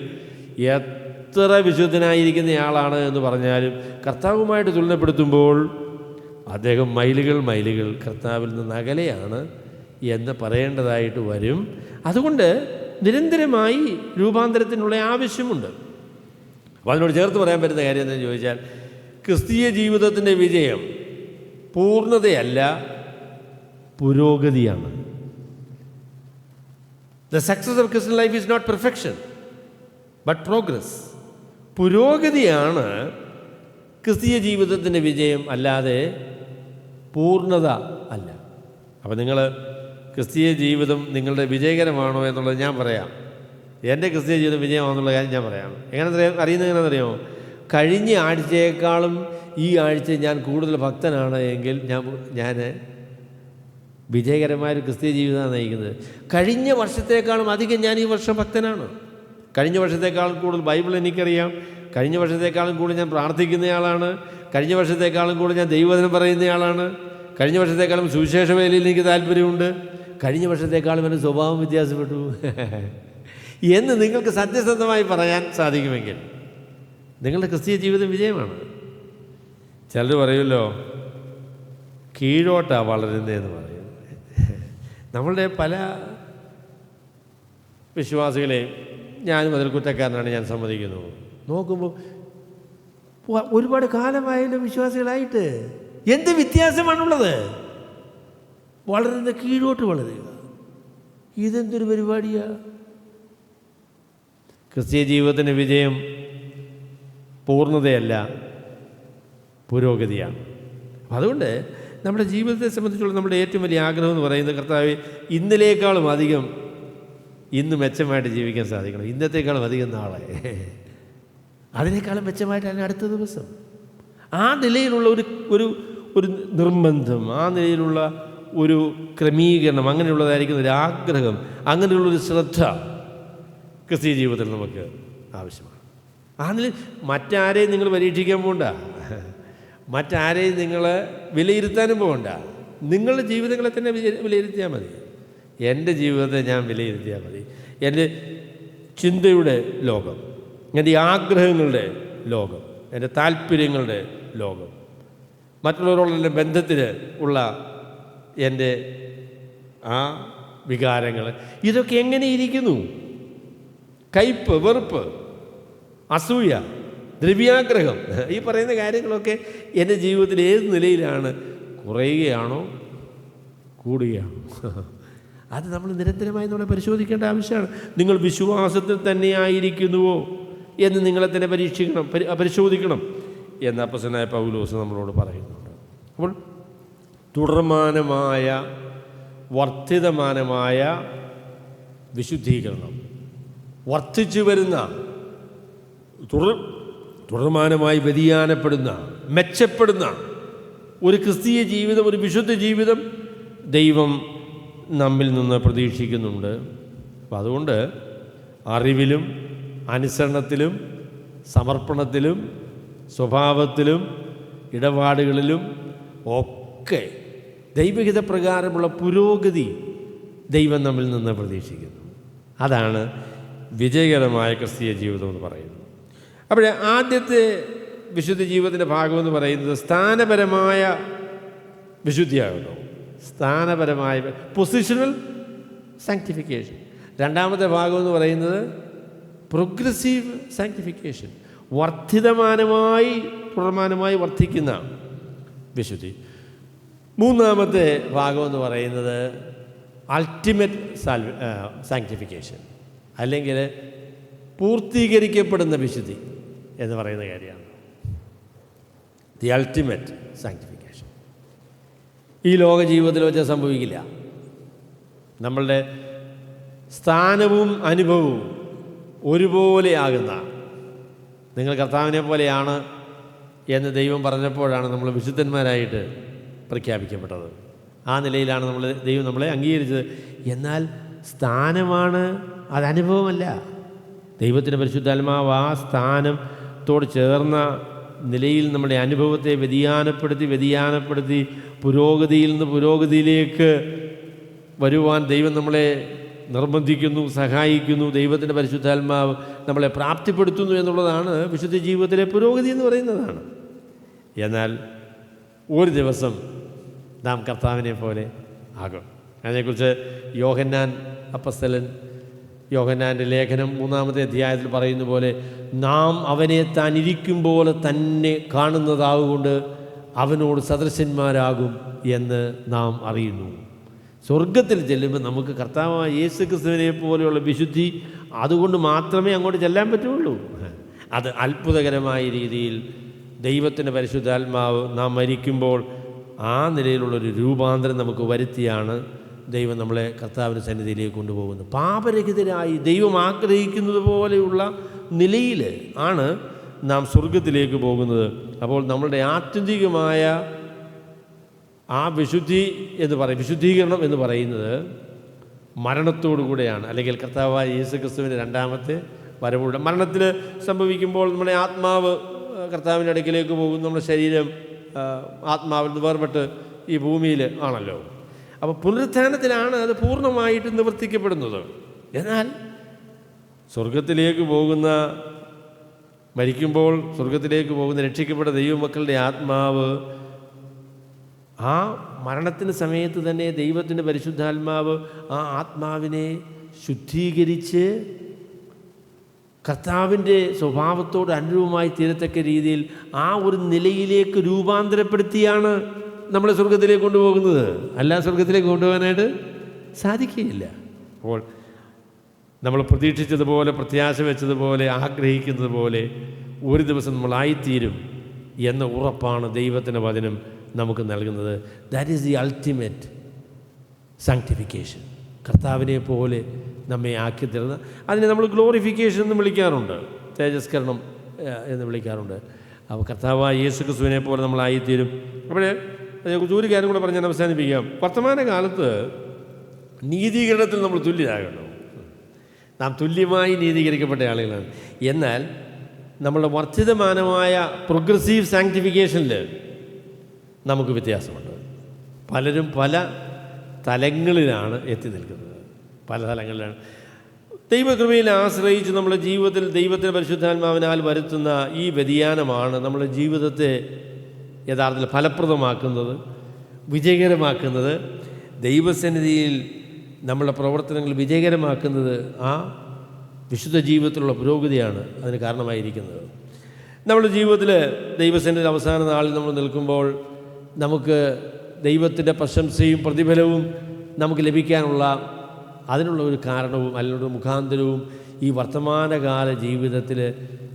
A: എത്ര വിശുദ്ധനായിരിക്കുന്നയാളാണ് എന്ന് പറഞ്ഞാലും കർത്താവുമായിട്ട് തുലനപ്പെടുത്തുമ്പോൾ അദ്ദേഹം മൈലുകൾ കർത്താവിൽ നിന്ന് അകലെയാണ് എന്ന് പറയേണ്ടതായിട്ട് വരും. അതുകൊണ്ട് നിരന്തരമായി രൂപാന്തരത്തിനുള്ള ആവശ്യമുണ്ട്. അപ്പോൾ അതിനോട് ചേർത്ത് പറയാൻ പറ്റുന്ന കാര്യം എന്താണെന്ന് ചോദിച്ചാൽ, ക്രിസ്തീയ ജീവിതത്തിൻ്റെ വിജയം പൂർണ്ണതയല്ല, പുരോഗതിയാണ്. The success of Christian life is not perfection, but progress. പുരോഗതിയാണ് ക്രിസ്തീയ ജീവിതത്തിൻ്റെ വിജയം, അല്ലാതെ പൂർണ്ണത അല്ല. അപ്പോൾ നിങ്ങൾ ക്രിസ്തീയ ജീവിതം നിങ്ങളുടെ വിജയകരമാണോ എന്നുള്ളത് ഞാൻ പറയാം. എൻ്റെ ക്രിസ്തീയ ജീവിതം വിജയമാണെന്നുള്ള കാര്യം ഞാൻ പറയാം. എങ്ങനെ അറിയുന്നത് എങ്ങനെയാണെന്നറിയാമോ? കഴിഞ്ഞ ആഴ്ചയേക്കാളും ഈ ആഴ്ച ഞാൻ കൂടുതൽ ഭക്തനാണ് എങ്കിൽ ഞാൻ വിജയകരമായൊരു ക്രിസ്തീയ ജീവിതമാണ് നയിക്കുന്നത്. കഴിഞ്ഞ വർഷത്തേക്കാളും അധികം ഞാൻ ഈ വർഷം ഭക്തനാണ്. കഴിഞ്ഞ വർഷത്തേക്കാളും കൂടുതൽ ബൈബിൾ എനിക്കറിയാം. കഴിഞ്ഞ വർഷത്തേക്കാളും കൂടുതൽ ഞാൻ പ്രാർത്ഥിക്കുന്നയാളാണ്. കഴിഞ്ഞ വർഷത്തേക്കാളും കൂടുതൽ ഞാൻ ദൈവവചനം പറയുന്നയാളാണ്. കഴിഞ്ഞ വർഷത്തേക്കാളും സുവിശേഷ വേലയിൽ എനിക്ക് താല്പര്യമുണ്ട്. കഴിഞ്ഞ വർഷത്തേക്കാളും എൻ്റെ സ്വഭാവം വ്യത്യാസപ്പെട്ടു എന്ന് നിങ്ങൾക്ക് സത്യസന്ധമായി പറയാൻ സാധിക്കുമെങ്കിൽ നിങ്ങളുടെ ക്രിസ്തീയ ജീവിതം വിജയമാണ്. ചിലർ പറയുമല്ലോ, കീഴോട്ടാണ് വളരുന്നതെന്ന് പറയും. നമ്മളുടെ പല വിശ്വാസികളെ, ഞാനും അതിൽ കുറ്റക്കാരനാണ്, ഞാൻ സമ്മതിക്കുന്നു. നോക്കുമ്പോൾ ഒരുപാട് കാലമായല്ലോ വിശ്വാസികളായിട്ട്. എന്ത് വ്യത്യാസമാണുള്ളത്? വളരുന്ന കീഴോട്ട് വളരുക. ഇതെന്തൊരു പരിപാടിയാ? ക്രിസ്തീയ ജീവിതത്തിൻ്റെ വിജയം പൂർണ്ണതയല്ല, പുരോഗതിയാണ്. അതുകൊണ്ട് നമ്മുടെ ജീവിതത്തെ സംബന്ധിച്ചുള്ള നമ്മുടെ ഏറ്റവും വലിയ ആഗ്രഹം എന്ന് പറയുന്നത്, കർത്താവേ, ഇന്നലേക്കാളും അധികം ഇന്ന് മെച്ചമായിട്ട് ജീവിക്കാൻ സാധിക്കണം, ഇന്നത്തേക്കാളും അധികം നാളെ, അതിനേക്കാളും മെച്ചമായിട്ടാണ് അടുത്ത ദിവസം. ആ നിലയിലുള്ള ഒരു ഒരു നിർബന്ധം, ആ നിലയിലുള്ള ഒരു ക്രമീകരണം, അങ്ങനെയുള്ളതായിരിക്കുന്ന ഒരു ആഗ്രഹം, അങ്ങനെയുള്ളൊരു ശ്രദ്ധ ക്രിസ്തീയ ജീവിതത്തിൽ നമുക്ക് ആവശ്യമാണ്. ആ നിലയിൽ മറ്റാരെയും നിങ്ങൾ പരീക്ഷിക്കാൻ പോകണ്ട, മറ്റാരെയും നിങ്ങൾ വിലയിരുത്താനും പോകണ്ട. നിങ്ങളുടെ ജീവിതങ്ങളെ തന്നെ വിലയിരുത്തിയാൽ മതി. എൻ്റെ ജീവിതത്തെ ഞാൻ വിലയിരുത്തിയാൽ മതി. എൻ്റെ ചിന്തയുടെ ലോകം, എൻ്റെ ആഗ്രഹങ്ങളുടെ ലോകം, എൻ്റെ താല്പര്യങ്ങളുടെ ലോകം, മറ്റുള്ളവരോടുള്ള ബന്ധത്തിൽ ഉള്ള എൻ്റെ ആ വികാരങ്ങൾ, ഇതൊക്കെ എങ്ങനെ ഇരിക്കുന്നു? കയ്പ്, വെറുപ്പ്, അസൂയ, ദ്രവ്യാഗ്രഹം, ഈ പറയുന്ന കാര്യങ്ങളൊക്കെ എൻ്റെ ജീവിതത്തിൽ ഏത് നിലയിലാണ്? കുറയുകയാണോ കൂടുകയാണോ? അത് നമ്മൾ നിരന്തരമായി നമ്മളെ പരിശോധിക്കേണ്ട ആവശ്യമാണ്. നിങ്ങൾ വിശ്വാസത്തിൽ തന്നെയായിരിക്കുന്നുവോ എന്ന് നിങ്ങളെ തന്നെ പരിശോധിക്കണം എന്ന് അപ്പോസ്തലനായ പൗലോസ് നമ്മളോട് പറയുന്നുണ്ട്. അപ്പോൾ തുടർമാനമായ വർദ്ധിതമാനമായ വിശുദ്ധീകരണം, വർദ്ധിച്ചു വരുന്ന തുടർമാനമായി വ്യതിയാനപ്പെടുന്ന, മെച്ചപ്പെടുന്ന ഒരു ക്രിസ്തീയ ജീവിതം, ഒരു വിശുദ്ധ ജീവിതം ദൈവം നമ്മിൽ നിന്ന് പ്രതീക്ഷിക്കുന്നുണ്ട്. അപ്പം അതുകൊണ്ട് അറിവിലും അനുസരണത്തിലും സമർപ്പണത്തിലും സ്വഭാവത്തിലും ഇടപാടുകളിലും ഒക്കെ ദൈവഹിതപ്രകാരമുള്ള പുരോഗതി ദൈവം നമ്മിൽ നിന്ന് പ്രതീക്ഷിക്കുന്നു. അതാണ് വിജയകരമായ ക്രിസ്തീയ ജീവിതം എന്ന് പറയുന്നത്. അപ്പോൾ ആദ്യത്തെ വിശുദ്ധ ജീവിതത്തിൻ്റെ ഭാഗമെന്ന് പറയുന്നത് സ്ഥാനപരമായ വിശുദ്ധിയാകുന്നു. സ്ഥാനപരമായ പൊസിഷണൽ സാങ്ക്ടിഫിക്കേഷൻ. രണ്ടാമത്തെ ഭാഗമെന്ന് പറയുന്നത് പ്രോഗ്രസീവ് സാങ്ക്ടിഫിക്കേഷൻ, വർദ്ധിതമാനമായി തുടർമാനമായി വർദ്ധിക്കുന്ന വിശുദ്ധി. മൂന്നാമത്തെ ഭാഗമെന്ന് പറയുന്നത് അൾട്ടിമേറ്റ് സാങ്ക്ടിഫിക്കേഷൻ, അല്ലെങ്കിൽ പൂർത്തീകരിക്കപ്പെടുന്ന വിശുദ്ധി എന്ന് പറയുന്ന കാര്യമാണ്. ദി അൾട്ടിമേറ്റ് സാങ്ക്ടിഫിക്കേഷൻ ഈ ലോക ജീവിതത്തിൽ വെച്ചാൽ സംഭവിക്കില്ല. നമ്മളുടെ സ്ഥാനവും അനുഭവവും ഒരുപോലെയാകുന്ന, നിങ്ങൾ കർത്താവിനെ പോലെയാണ് എന്ന് ദൈവം പറഞ്ഞപ്പോഴാണ് നമ്മൾ വിശുദ്ധന്മാരായിട്ട് പ്രഖ്യാപിക്കപ്പെട്ടത്. ആ നിലയിലാണ് ദൈവം നമ്മളെ അംഗീകരിച്ചത്. എന്നാൽ സ്ഥാനമാണ്, അത് അനുഭവമല്ല. ദൈവത്തിൻ്റെ പരിശുദ്ധാത്മാവ് ആ സ്ഥാനത്തോട് ചേർന്ന നിലയിൽ നമ്മുടെ അനുഭവത്തെ വ്യതിയാനപ്പെടുത്തി പുരോഗതിയിൽ നിന്ന് പുരോഗതിയിലേക്ക് വരുവാൻ ദൈവം നമ്മളെ നിർബന്ധിക്കുന്നു, സഹായിക്കുന്നു. ദൈവത്തിൻ്റെ പരിശുദ്ധാത്മാവ് നമ്മളെ പ്രാപ്തിപ്പെടുത്തുന്നു എന്നുള്ളതാണ് വിശുദ്ധ ജീവിതത്തിലെ പുരോഗതി എന്ന് പറയുന്നതാണ്. എന്നാൽ ഒരു ദിവസം നാം കർത്താവിനെ പോലെ ആകും. അതിനെക്കുറിച്ച് യോഹന്നാൻ അപ്പസ്തലൻ യോഹന്നാൻ്റെ ലേഖനം 3-ാമത്തെ അധ്യായത്തിൽ പറയുന്ന പോലെ, നാം അവനെ താൻ ഇരിക്കും പോലെ തന്നെ കാണുന്നതാകൊണ്ട് അവനോട് സദൃശന്മാരാകും എന്ന് നാം അറിയുന്നു. സ്വർഗത്തിൽ ചെല്ലുമ്പോൾ നമുക്ക് കർത്താവായ യേശു ക്രിസ്തുവിനെ പോലെയുള്ള വിശുദ്ധി അതുകൊണ്ട് മാത്രമേ അങ്ങോട്ട് ചെല്ലാൻ പറ്റുള്ളൂ. അത് അത്ഭുതകരമായ രീതിയിൽ ദൈവത്തിൻ്റെ പരിശുദ്ധാത്മാവ് നാം മരിക്കുമ്പോൾ ആ നിലയിലുള്ളൊരു രൂപാന്തരം നമുക്ക് വരുത്തിയാണ് ദൈവം നമ്മളെ കർത്താവിൻ്റെ സന്നിധിയിലേക്ക് കൊണ്ടുപോകുന്നത്. പാപരഹിതരായി ദൈവം ആഗ്രഹിക്കുന്നത് പോലെയുള്ള നിലയിൽ ആണ് നാം സ്വർഗത്തിലേക്ക് പോകുന്നത്. അപ്പോൾ നമ്മളുടെ ആത്യന്തികമായ ആ വിശുദ്ധീകരണം എന്ന് പറയുന്നത് മരണത്തോടു കൂടെയാണ്, അല്ലെങ്കിൽ കർത്താവായ യേശു ക്രിസ്തുവിൻ്റെ രണ്ടാമത്തെ വരവോടെ. മരണത്തിൽ സംഭവിക്കുമ്പോൾ നമ്മുടെ ആത്മാവ് കർത്താവിൻ്റെ അടുക്കിലേക്ക് പോകും, നമ്മുടെ ശരീരം ആത്മാവിൽ നിന്ന് വേർപെട്ട് ഈ ഭൂമിയിൽ ആണല്ലോ. അപ്പോൾ പുനരുത്ഥാനത്തിലാണ് അത് പൂർണ്ണമായിട്ട് നിവർത്തിക്കപ്പെടുന്നത്. എന്നാൽ മരിക്കുമ്പോൾ സ്വർഗത്തിലേക്ക് പോകുന്ന രക്ഷിക്കപ്പെട്ട ദൈവമക്കളുടെ ആത്മാവ് ആ മരണത്തിന് സമയത്ത് തന്നെ ദൈവത്തിൻ്റെ പരിശുദ്ധാത്മാവ് ആ ആത്മാവിനെ ശുദ്ധീകരിച്ച് കർത്താവിൻ്റെ സ്വഭാവത്തോട് അനുരൂപമായി തീരത്തക്ക രീതിയിൽ ആ ഒരു നിലയിലേക്ക് രൂപാന്തരപ്പെടുത്തിയാണ് നമ്മളെ സ്വർഗത്തിലേക്ക് കൊണ്ടുപോകുന്നത്. അല്ല സ്വർഗത്തിലേക്ക് കൊണ്ടുപോകാനായിട്ട് സാധിക്കുകയില്ല. അപ്പോൾ നമ്മൾ പ്രതീക്ഷിച്ചതുപോലെ, പ്രത്യാശ വെച്ചതുപോലെ, ആഗ്രഹിക്കുന്നത് പോലെ ഒരു ദിവസം നമ്മളായിത്തീരും എന്ന ഉറപ്പാണ് ദൈവത്തിൻ്റെ വചനം നമുക്ക് നൽകുന്നത്. That is the ultimate sanctification. കർത്താവിനെ പോലെ നമ്മെ ആക്കി തരുന്ന, അതിനെ നമ്മൾ ഗ്ലോറിഫിക്കേഷൻ എന്ന് വിളിക്കാറുണ്ട്, തേജസ്കരണം എന്ന് വിളിക്കാറുണ്ട്. അപ്പോൾ കർത്താവായ യേശു ക്രിസ്തുവിനെ പോലെ നമ്മളായിത്തീരും. അപ്പോൾ അതിനെക്കുറിച്ച് ഒരു കാര്യം കൂടെ പറഞ്ഞാൽ അവസാനിപ്പിക്കാം. വർത്തമാന കാലത്ത് നീതീകരണത്തിൽ നമ്മൾ തുല്യരാകണം. നാം തുല്യമായി നീതീകരിക്കപ്പെട്ട ആളുകളാണ്. എന്നാൽ നമ്മളുടെ വർദ്ധിതമാനമായ പ്രോഗ്രസീവ് സാങ്ക്ടിഫിക്കേഷനിൽ നമുക്ക് വ്യത്യാസമുണ്ട്. പലരും പല തലങ്ങളിലാണ് എത്തി നിൽക്കുന്നത്, പല തലങ്ങളിലാണ്. ദൈവകൃപയിൽ ആശ്രയിച്ച് നമ്മുടെ ജീവിതത്തിൽ ദൈവത്തിൻ്റെ പരിശുദ്ധാത്മാവിനാൽ വരുത്തുന്ന ഈ വ്യതിയാനമാണ് നമ്മുടെ ജീവിതത്തെ യഥാർത്ഥത്തിൽ ഫലപ്രദമാക്കുന്നത്, വിജയകരമാക്കുന്നത്. ദൈവസന്നിധിയിൽ നമ്മളുടെ പ്രവർത്തനങ്ങൾ വിജയകരമാക്കുന്നത് ആ വിശുദ്ധ ജീവിതത്തിലുള്ള പുരോഗതിയാണ് അതിന് കാരണമായിരിക്കുന്നത്. നമ്മുടെ ജീവിതത്തിൽ ദൈവസന്നിധിയിൽ അവസാന നാളിൽ നമ്മൾ നിൽക്കുമ്പോൾ നമുക്ക് ദൈവത്തിൻ്റെ പ്രശംസയും പ്രതിഫലവും നമുക്ക് ലഭിക്കാനുള്ള അതിനുള്ള ഒരു കാരണവും അതിനുള്ള മുഖാന്തരവും ഈ വർത്തമാനകാല ജീവിതത്തിൽ,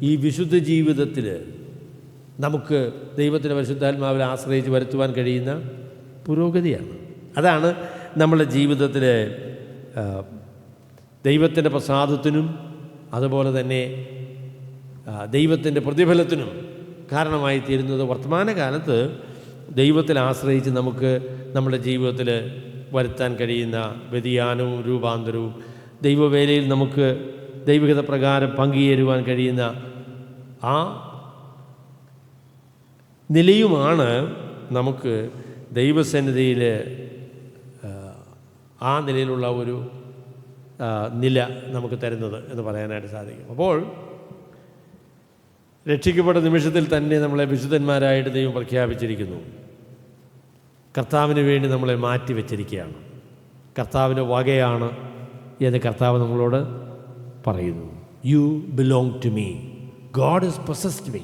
A: ഈ വിശുദ്ധ ജീവിതത്തിൽ നമുക്ക് ദൈവത്തിൻ്റെ പരിശുദ്ധാത്മാവിൽ ആശ്രയിച്ച് വരുത്തുവാൻ കഴിയുന്ന പുരോഗതിയാണ്. അതാണ് നമ്മുടെ ജീവിതത്തിൽ ദൈവത്തിൻ്റെ പ്രസാദത്തിനും അതുപോലെ തന്നെ ദൈവത്തിൻ്റെ പ്രതിഫലത്തിനും കാരണമായി തീരുന്നത്. വർത്തമാനകാലത്ത് ദൈവത്തിൽ ആശ്രയിച്ച് നമുക്ക് നമ്മുടെ ജീവിതത്തിൽ വരുത്താൻ കഴിയുന്ന വ്യതിയാനവും രൂപാന്തരവും, ദൈവവേലയിൽ നമുക്ക് ദൈവഹിത പ്രകാരം പങ്കുചേരുവാൻ കഴിയുന്ന ആ നിലയുമാണ് നമുക്ക് ദൈവസന്നിധിയിൽ ആ നിലയിലുള്ള ഒരു നില നമുക്ക് തരുന്നത് എന്ന് പറയാനായിട്ട് സാധിക്കും. അപ്പോൾ രക്ഷിക്കപ്പെട്ട നിമിഷത്തിൽ തന്നെ നമ്മളെ വിശുദ്ധന്മാരായിട്ട് ദൈവം പ്രഖ്യാപിച്ചിരിക്കുന്നു. കർത്താവിന് വേണ്ടി നമ്മളെ മാറ്റി വച്ചിരിക്കുകയാണ്. കർത്താവിൻ്റെ വകയാണ് എന്ന് കർത്താവ് നമ്മളോട് പറയുന്നു. You belong to me, God has possessed me,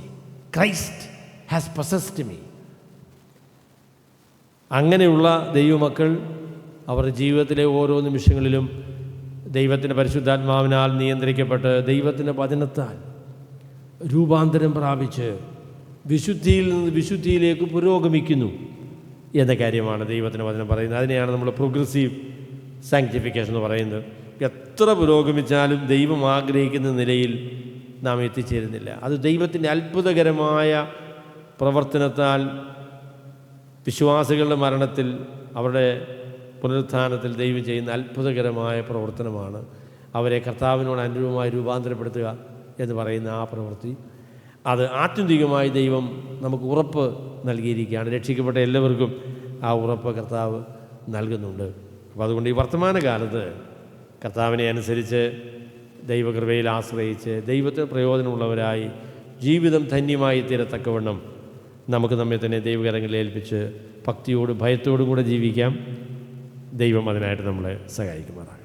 A: Christ has possessed me. അങ്ങനെയുള്ള ദൈവമക്കൾ അവരുടെ ജീവിതത്തിലെ ഓരോ നിമിഷങ്ങളിലും ദൈവത്തിൻ്റെ പരിശുദ്ധാത്മാവിനാൽ നിയന്ത്രിക്കപ്പെട്ട് ദൈവത്തിൻ്റെ വചനത്താൽ രൂപാന്തരം പ്രാപിച്ച് വിശുദ്ധിയിൽ നിന്ന് വിശുദ്ധിയിലേക്ക് പുരോഗമിക്കുന്നു എന്ന കാര്യമാണ് ദൈവത്തിൻ്റെ വചനം പറയുന്നത്. അതിനെയാണ് നമ്മൾ പ്രോഗ്രസീവ് സാങ്ക്ടിഫിക്കേഷൻ എന്ന് പറയുന്നത്. എത്ര പുരോഗമിച്ചാലും ദൈവം ആഗ്രഹിക്കുന്ന നിലയിൽ നാം എത്തിച്ചേരുന്നില്ല. അത് ദൈവത്തിൻ്റെ അത്ഭുതകരമായ പ്രവർത്തനത്താൽ വിശ്വാസികളുടെ മരണത്തിൽ അവരുടെ പുനരുത്ഥാനത്തിൽ ദൈവം ചെയ്യുന്ന അത്ഭുതകരമായ പ്രവർത്തനമാണ് അവരെ കർത്താവിനോട് അനുരൂപമായി രൂപാന്തരപ്പെടുത്തുക എന്ന് പറയുന്ന ആ പ്രവൃത്തി. അത് ആത്യന്തികമായി ദൈവം നമുക്ക് ഉറപ്പ് നൽകിയിരിക്കുകയാണ്. രക്ഷിക്കപ്പെട്ട എല്ലാവർക്കും ആ ഉറപ്പ് കർത്താവ് നൽകുന്നുണ്ട്. അപ്പോൾ അതുകൊണ്ട് ഈ വർത്തമാനകാലത്ത് കർത്താവിനെ അനുസരിച്ച് ദൈവകൃപയിൽ ആശ്രയിച്ച് ദൈവത്തിന് പ്രയോജനമുള്ളവരായി ജീവിതം ധന്യമായി തീരത്തക്കവണ്ണം നമുക്ക് നമ്മെ തന്നെ ദൈവകരങ്ങളിൽ ഏൽപ്പിച്ച് ഭക്തിയോടും ഭയത്തോടും കൂടെ ജീവിക്കാം. ദൈവം അതിനായിട്ട് നമ്മളെ സഹായിക്കുമാറാണ്.